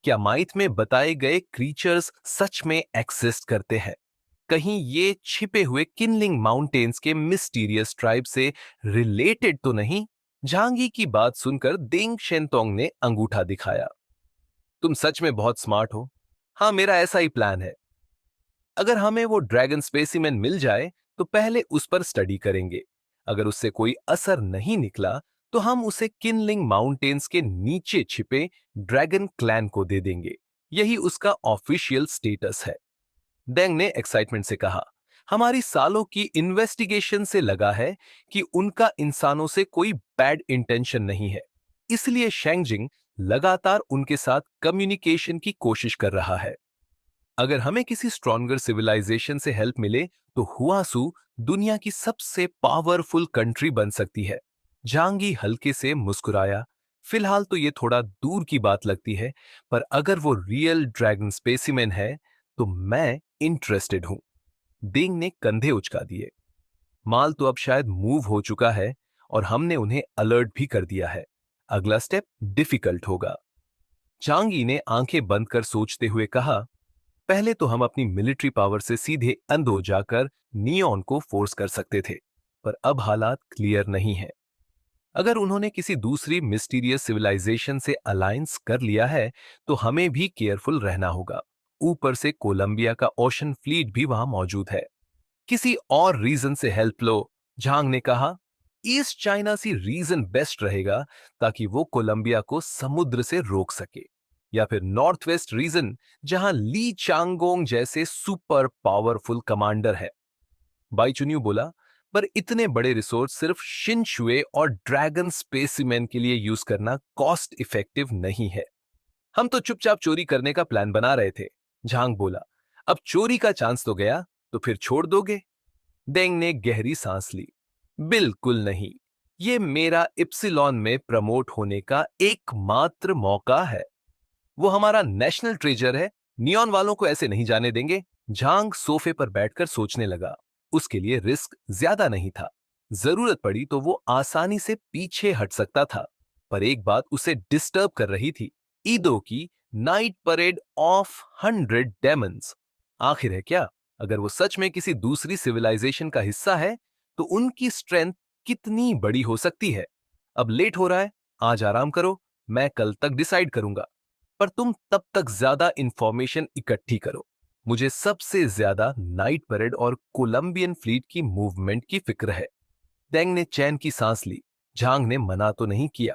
A: क्या माइथ में बताए गए क्रीचर्स सच में एक्सिस्ट करते हैं? कहीं ये छिपे हुए किनलिंग माउंटेन्स के मिस्टीरियस ट्राइब से रिलेटेड तो नहीं? झांगी की बात सुनकर देंग शेंतोंग ने अंगूठा दिखाया। तुम सच में बहुत स्मार्ट हो। हाँ, मेरा ऐसा ही प्लान है। अगर हमें वो ड्रैगन स्पेसिमेन मिल जाए तो पहले उस पर स्टडी करेंगे। अगर उससे कोई असर नहीं निकला तो हम उसे किनलिंग माउंटेन्स के नीचे छिपे ड्रैगन क्लैन को दे देंगे। यही उसका ऑफिशियल स्टेटस है। डेंग ने एक्साइटमेंट से कहा, हमारी सालों की इन्वेस्टिगेशन से लगा है कि उनका इंसानों से कोई बैड इंटेंशन नहीं है। इसलिए शेंगजिंग लगातार उनके साथ कम्युनिकेशन की कोशिश कर रहा है। अगर हमें किसी स्ट्रॉन्गर सिविलाइजेशन से हेल्प मिले तो हुआसू दुनिया की सबसे पावरफुल कंट्री बन सकती है। झांगी हल्के से मुस्कुराया। फिलहाल तो ये थोड़ा दूर की बात लगती है, पर अगर वो रियल ड्रैगन स्पेसिमेन है तो मैं इंटरेस्टेड हूं। डिंग ने कंधे उचका दिए। माल तो अब शायद मूव हो चुका है और हमने उन्हें अलर्ट भी कर दिया है। अगला स्टेप डिफिकल्ट होगा। झांगी ने आंखें बंद कर सोचते हुए कहा, पहले तो हम अपनी मिलिट्री पावर से सीधे अंदो जाकर नियॉन को फोर्स कर सकते थे, पर अब हालात क्लियर नहीं है। अगर उन्होंने किसी दूसरी मिस्टीरियस सिविलाइजेशन से अलायंस कर लिया है तो हमें भी केयरफुल रहना होगा। ऊपर से कोलंबिया का ओशन फ्लीट भी वहां मौजूद है। किसी और रीजन से हेल्प लो, झांग ने कहा। ईस्ट चाइना सी रीजन बेस्ट रहेगा ताकि वो कोलंबिया को समुद्र से रोक सके, या फिर नॉर्थ वेस्ट रीजन जहां ली चांगोंग जैसे सुपर पावरफुल कमांडर है। बाइचुन्यू बोला, पर इतने बड़े रिसोर्स सिर्फ शिनशुए और ड्रैगन स्पेसिमेन के लिए यूज करना कॉस्ट इफेक्टिव नहीं है। हम तो चुपचाप चोरी करने का प्लान बना रहे थे, झांग बोला। अब चोरी का चांस तो गया, तो फिर छोड़ दोगे? डेंग ने गहरी सांस ली। बिल्कुल नहीं। ये मेरा इप्सिलॉन में प्रमोट होने का एकमात्र मौका है। वो हमारा नेशनल ट्रेजर है। नियॉन वालों को ऐसे नहीं जाने देंगे। झांग सोफे पर बैठकर सोचने लगा। उसके लिए रिस्क ज्यादा नहीं था। जरूरत पड़ी तो वो आसानी से पीछे हट सकता था, पर एक बात उसे डिस्टर्ब कर रही थी, ईदो की नाइट परेड ऑफ 100 डेमन्स। आखिर है क्या? अगर वो सच में किसी दूसरी सिविलाइजेशन का हिस्सा है तो उनकी स्ट्रेंथ कितनी बड़ी हो सकती है? अब लेट हो रहा है, आज आराम करो, मैं कल तक डिसाइड करूंगा। पर तुम तब तक ज्यादा इंफॉर्मेशन इकट्ठी करो। मुझे सबसे ज्यादा नाइट परेड और कोलंबियन फ्लीट की मूवमेंट की फिक्र है। डेंग ने चैन की सांस ली। झांग ने मना तो नहीं किया।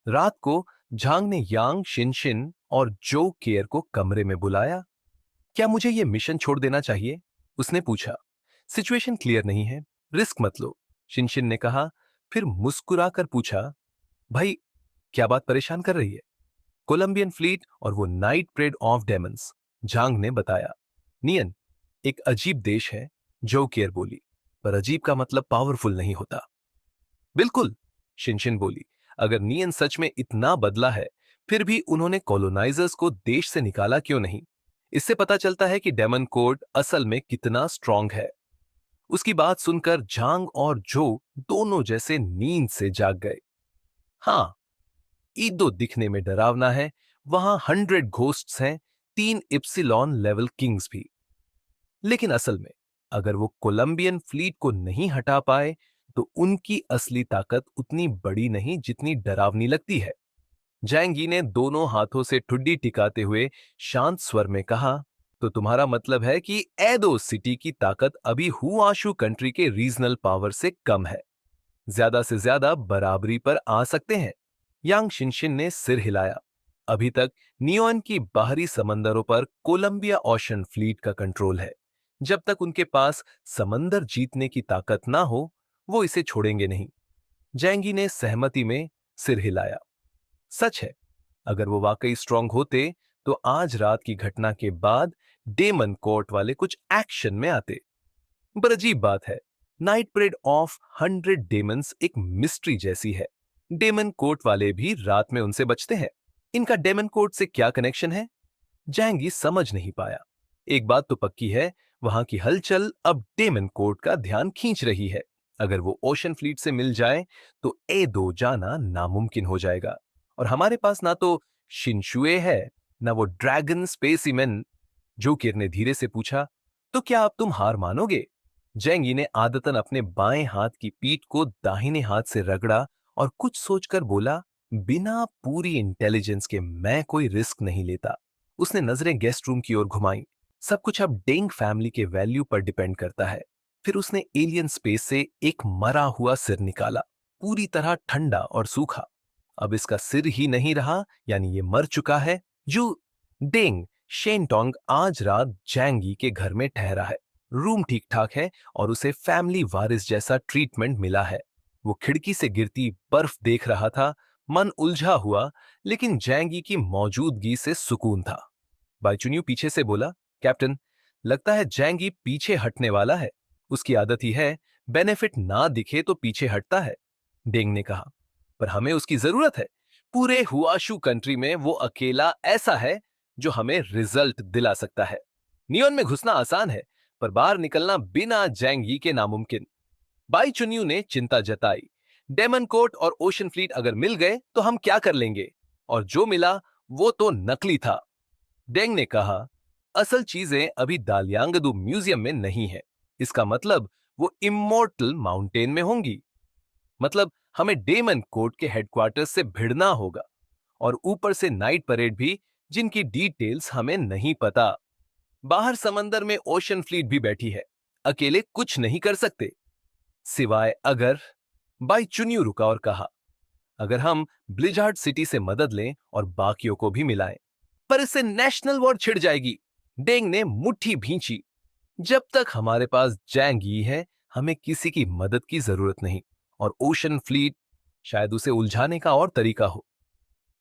A: रात को झांग ने यांग शिनशिन और जो केयर को कमरे में बुलाया। क्या मुझे यह मिशन छोड़ देना चाहिए? उसने पूछा। सिचुएशन क्लियर नहीं है, रिस्क मत लो, शिनशिन ने कहा। फिर मुस्कुराकर पूछा, भाई क्या बात परेशान कर रही है? कोलंबियन फ्लीट और वो night parade of demons, Zhang ने बताया। नियन, एक अजीब देश है, जो केयर बोली। पर अजीब का मतलब पावरफुल नहीं होता। बिल्कुल, शिनशिन बोली। अगर नियन सच में इतना बदला है, फिर भी उन्होंने कॉलोनाइजर्स को देश से निकाला क्यों नहीं? इससे पता चलता है कि डेमन कोड असल में कितना स्ट्रांग है। उसकी बात सुनकर झांग और जो दोनों जैसे नींद से जाग गए। हाँ, ईदो दिखने में डरावना है, वहां 100 घोस्ट्स हैं, 3 इप्सिलॉन लेवल किंग्स भी। लेकिन असल में अगर वो कोलंबियन फ्लीट को नहीं हटा पाए, तो उनकी असली ताकत उतनी बड़ी नहीं जितनी डरावनी लगती है। जैंगी ने दोनों हाथों से ठुड्डी टिकाते हुए शांत स्वर में कहा, तो तुम्हारा मतलब है कि एदो सिटी की ताकत अभी हुआशु कंट्री के रीजनल पावर से कम है, ज्यादा से ज्यादा बराबरी पर आ सकते हैं। यांग शिनशिन ने सिर हिलाया। अभी तक नियोन की बाहरी समंदरों पर कोलंबिया ओशन फ्लीट का कंट्रोल है। जब तक उनके पास समंदर जीतने की ताकत ना हो, वो इसे छोड़ेंगे नहीं। जैंगी ने सहमति में सिर हिलाया। सच है, अगर वो वाकई स्ट्रांग होते, तो आज रात की घटना के बाद डेमन कोर्ट वाले कुछ एक्शन में आते। पर अजीब बात है, नाइट परेड ऑफ 100 डेमन्स एक मिस्ट्री जैसी है। डेमन कोर्ट वाले भी रात में उनसे बचते हैं। इनका डेमन कोर्ट से क्या कनेक्शन है? जैंगी समझ नहीं पाया। एक बात तो पक्की है, वहां की हलचल अब डेमन कोर्ट का ध्यान खींच रही है। अगर वो ओशन फ्लीट से मिल जाए, तो ए दो जाना नामुमकिन हो जाएगा। और हमारे पास ना तो शिनशुए है, ना वो ड्रैगन स्पेसिमेन। जोकिर ने धीरे से पूछा, तो क्या अब तुम हार मानोगे? जेंगी ने आदतन अपने बाएं हाथ की पीठ को दाहिने हाथ से रगड़ा और कुछ सोचकर बोला, बिना पूरी इंटेलिजेंस के मैं कोई रिस्क नहीं लेता। उसने नजरें गेस्ट रूम की ओर घुमाई। सब कुछ अब डेंग फैमिली के वैल्यू पर डिपेंड करता है। फिर उसने एलियन स्पेस से एक मरा हुआ सिर निकाला, पूरी तरह ठंडा और सूखा। अब इसका सिर ही नहीं रहा, यानी ये मर चुका है। जो डेंग शेनटोंग आज रात जैंगी के घर में ठहरा है। रूम ठीक ठाक है और उसे फैमिली वारिस जैसा ट्रीटमेंट मिला है। वो खिड़की से गिरती बर्फ देख रहा था, मन उलझा हुआ, लेकिन जैंगी की मौजूदगी से सुकून था। बाइचुन्यू पीछे से बोला, कैप्टन, लगता है जैंगी पीछे हटने वाला है। उसकी आदत ही है, बेनिफिट ना दिखे तो पीछे हटता है। डेंग ने कहा, पर हमें उसकी जरूरत है। पूरे हुआशु कंट्री में वो अकेला ऐसा है जो हमें रिजल्ट दिला सकता है। नियोन में घुसना आसान है, पर बाहर निकलना बिना जैंगी के नामुमकिन। बाई चुन्यू ने चिंता जताई। डेमन कोर्ट और ओशन फ्लीट अगर मिल गए तो हम क्या कर लेंगे? और जो मिला वो तो नकली था। डेंग ने कहा, असल चीजें अभी दालियांगदू म्यूजियम में नहीं है। इसका मतलब वो इमोर्टल माउंटेन में होंगी। मतलब हमें डेमन कोर्ट के हेडक्वार्टर्स से भिड़ना होगा, और ऊपर से नाइट परेड भी, जिनकी डिटेल्स हमें नहीं पता। बाहर समंदर में ओशन फ्लीट भी बैठी है। अकेले कुछ नहीं कर सकते, सिवाय अगर। बाई चुन्यू रुका और कहा, अगर हम ब्लिजार्ड सिटी से मदद लें और बाकियों को भी मिलाएं। पर इससे नेशनल वॉर छिड़ जाएगी। डेंग ने मुट्ठी भींची। जब तक हमारे पास जैंग यी है, हमें किसी की मदद की जरूरत नहीं। और ओशन फ्लीट, शायद उसे उलझाने का और तरीका हो,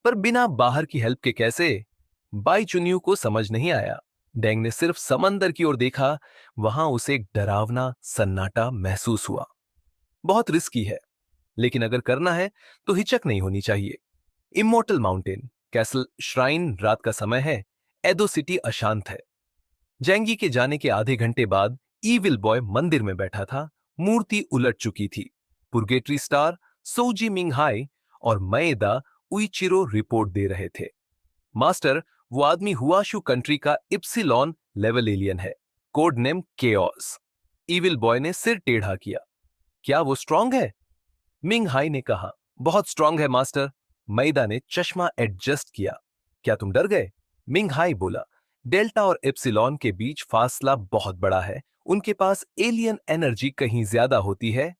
A: पर बिना बाहर की हेल्प के कैसे? बाई चुन्यू को समझ नहीं आया। डेंग ने सिर्फ समंदर की ओर देखा। वहां उसे एक डरावना सन्नाटा महसूस हुआ। बहुत रिस्की है, लेकिन अगर करना है तो हिचक नहीं होनी चाहिए। इमोर्टल माउंटेन, कैसल श्राइन, रात का समय है, एदो सिटी अशांत है। जैंगी के जाने के आधे घंटे बाद ईविल बॉय मंदिर में बैठा था। मूर्ति उलट चुकी थी। पुर्गेटरी स्टार, सोजी मिंगहाई और मएदा उइचिरो रिपोर्ट दे रहे थे। मास्टर, वो आदमी हुआशु कंट्री का इप्सिलॉन लेवल एलियन है, code name chaos. Evil boy ने सिर टेढ़ा किया। क्या वो स्ट्रांग है? मिंग हाई ने कहा, बहुत स्ट्रांग है मास्टर। मैदा ने चश्मा एडजस्ट किया। क्या तुम डर गए? मिंग हाई बोला, डेल्टा और एप्सिलॉन के बीच फासला बहुत बड़ा है। उनके पास एलियन एनर्जी कहीं ज्यादा होती है।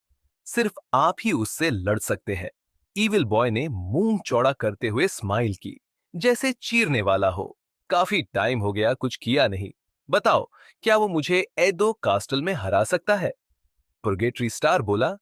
A: सिर्फ आप ही उससे लड़ सकते हैं। ईविल बॉय ने मुंह चौड़ा करते हुए स्माइल की, जैसे चीरने वाला हो। काफी टाइम हो गया, कुछ किया नहीं। बताओ, क्या वो मुझे एडो कास्टल में हरा सकता है? पुर्गेटरी स्टार बोला,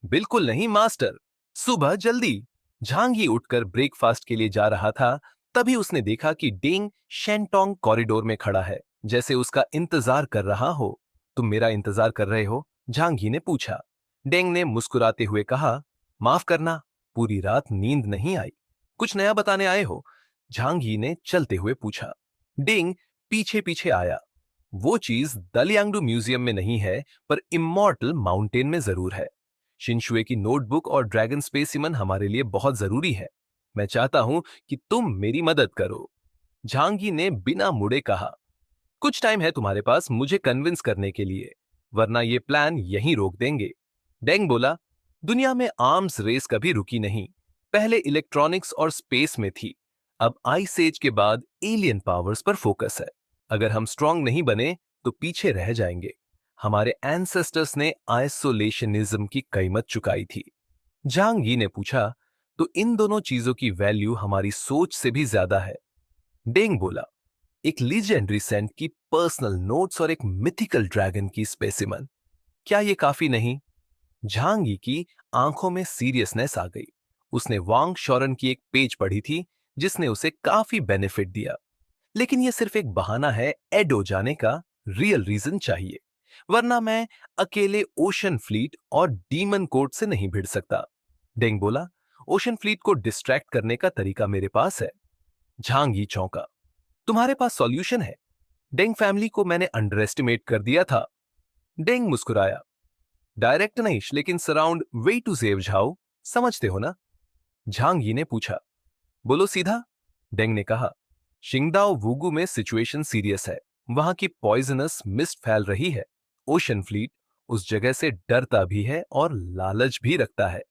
A: बिल्कुल नहीं मास्टर। सुबह जल्दी। झांगी उठकर ब्रेकफास्ट के लिए जा रहा था, तभी उसने देखा कि डेंग शेंटोंग कॉरिडोर में खड़ा है, जैसे उसका इंतजार कर रहा हो। तुम मेरा इंतजार कर रहे हो? झांगी ने पूछा। डेंग ने मुस्कुराते हुए कहा, माफ करना, पूरी रात नींद नहीं आई। कुछ नया बताने आए हो? झांगी ने चलते हुए पूछा। डेंग पीछे पीछे आया। वो चीज दलियांगडू म्यूजियम में नहीं है, पर इमॉर्टल माउंटेन में जरूर है। शिनशुए की नोटबुक और ड्रैगन स्पेसिमन हमारे लिए बहुत जरूरी है। मैं चाहता हूं कि तुम मेरी मदद करो। झांगी ने बिना मुड़े कहा, कुछ टाइम है तुम्हारे पास मुझे कन्विंस करने के लिए, वरना ये प्लान यहीं रोक देंगे। डेंग बोला, दुनिया में आर्म्स रेस कभी रुकी नहीं। पहले इलेक्ट्रॉनिक्स और स्पेस में थी, अब आइस एज के बाद एलियन पावर्स पर फोकस है। अगर हम स्ट्रांग नहीं बने तो पीछे रह जाएंगे। हमारे एंसेस्टर्स ने आइसोलेशनिज्म की कीमत चुकाई थी। जांग यी ने पूछा, तो इन दोनों चीजों की वैल्यू हमारी सोच से भी ज्यादा है? डेंग बोला, एक लीजेंडरी सेंट की पर्सनल नोट्स और एक मिथिकल ड्रैगन की स्पेसिमन, क्या ये काफी नहीं? झांगी की आंखों में सीरियसनेस आ गई। उसने वांग शॉरन की एक पेज पढ़ी थी, जिसने उसे काफी बेनिफिट दिया। लेकिन यह सिर्फ एक बहाना है एडो जाने का। रियल रीजन चाहिए, वरना मैं अकेले ओशन फ्लीट और डीमन कोर्ट से नहीं भिड़ सकता। डेंग बोला, ओशन फ्लीट को डिस्ट्रैक्ट करने का तरीका मेरे पास है। झांगी चौंका, तुम्हारे पास सॉल्यूशन है? डेंग फैमिली को मैंने अंडर एस्टिमेट कर दिया था। डेंग मुस्कुराया, डायरेक्ट नहीं, लेकिन surround way to save Zhao, समझते हो ना? झांगी ने पूछा। बोलो सीधा, डेंग ने कहा। शिंगदाओ वुगु में सिचुएशन सीरियस है। वहां की पॉइजनस मिस्ट फैल रही है। ओशन फ्लीट उस जगह से डरता भी है और लालच भी रखता है।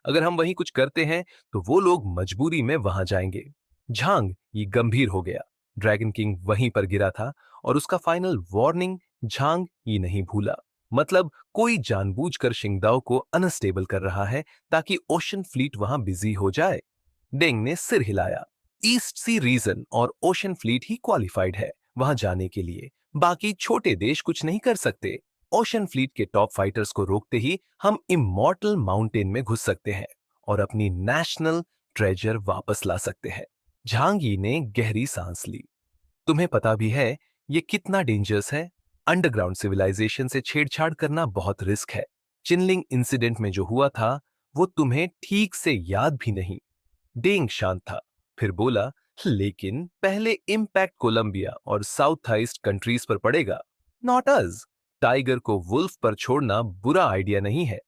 A: अगर हम वहीं कुछ करते हैं तो वो लोग मजबूरी में वहां जाएंगे। झांग ये गंभीर हो गया। ड्रैगन किंग वहीं पर गिरा था और उसका फाइनल वार्निंग झांग ये नहीं भूला। मतलब कोई जानबूझकर शिंगदाओ को अनस्टेबल कर रहा है ताकि ओशन फ्लीट वहां बिजी हो जाए। डेंग ने सिर हिलाया। ईस्ट सी रीजन और ओशन फ्लीट ही क्वालिफाइड है वहां जाने के लिए। बाकी छोटे देश कुछ नहीं कर सकते। ओशन फ्लीट के टॉप फाइटर्स को रोकते ही हम इमॉर्टल माउंटेन में घुस सकते हैं और अपनी नेशनल ट्रेजर वापस ला सकते हैं। झांगी ने गहरी सांस ली। तुम्हें पता भी है ये कितना डेंजरस है? अंडरग्राउंड सिविलाइजेशन से छेड़छाड़ करना बहुत रिस्क है। चिनलिंग इंसिडेंट में जो हुआ था वो तुम्हें ठीक से याद भी नहीं। डेंग शांत था, फिर बोला, लेकिन पहले इम्पैक्ट कोलंबिया और साउथ ईस्ट कंट्रीज पर पड़ेगा, नॉट अस। टाइगर को वुल्फ पर छोड़ना बुरा आइडिया नहीं है।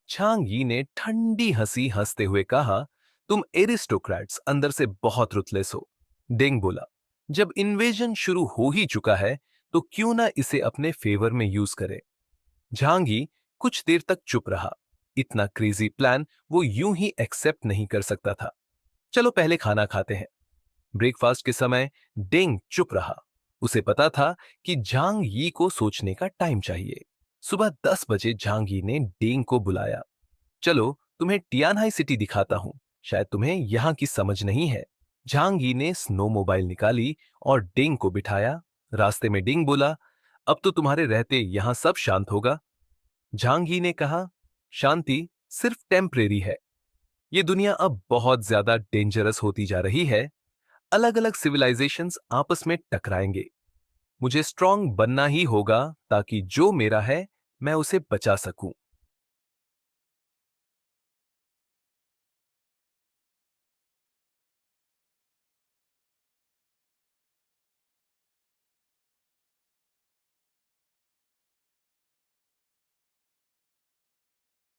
A: छांग यी ने ठंडी हंसी हंसते हुए कहा, तुम एरिस्टोक्रेट्स अंदर से बहुत रुतलेस हो। डेंग बोला, जब इन्वेजन शुरू हो ही चुका है तो क्यों ना इसे अपने फेवर में यूज करे। झांगी कुछ देर तक चुप रहा। इतना क्रेजी प्लान वो यूं ही एक्सेप्ट नहीं कर सकता था। चलो पहले खाना खाते हैं। ब्रेकफास्ट के समय डेंग चुप रहा। उसे पता था कि झांग यी को सोचने का टाइम चाहिए। सुबह 10 बजे झांग यी ने डेंग को बुलाया। चलो तुम्हें टियानहाई सिटी दिखाता हूं, शायद तुम्हें यहां की समझ नहीं है। झांग यी ने स्नो मोबाइल निकाली और डेंग को बिठाया। रास्ते में डेंग बोला, अब तो तुम्हारे रहते यहां सब शांत होगा। झांग यी ने कहा, शांति सिर्फ टेम्परेरी है। ये दुनिया अब बहुत ज्यादा डेंजरस होती जा रही है। अलग अलग सिविलाइजेशंस आपस में टकराएंगे। मुझे स्ट्रांग बनना ही होगा ताकि जो मेरा है मैं उसे बचा सकूं।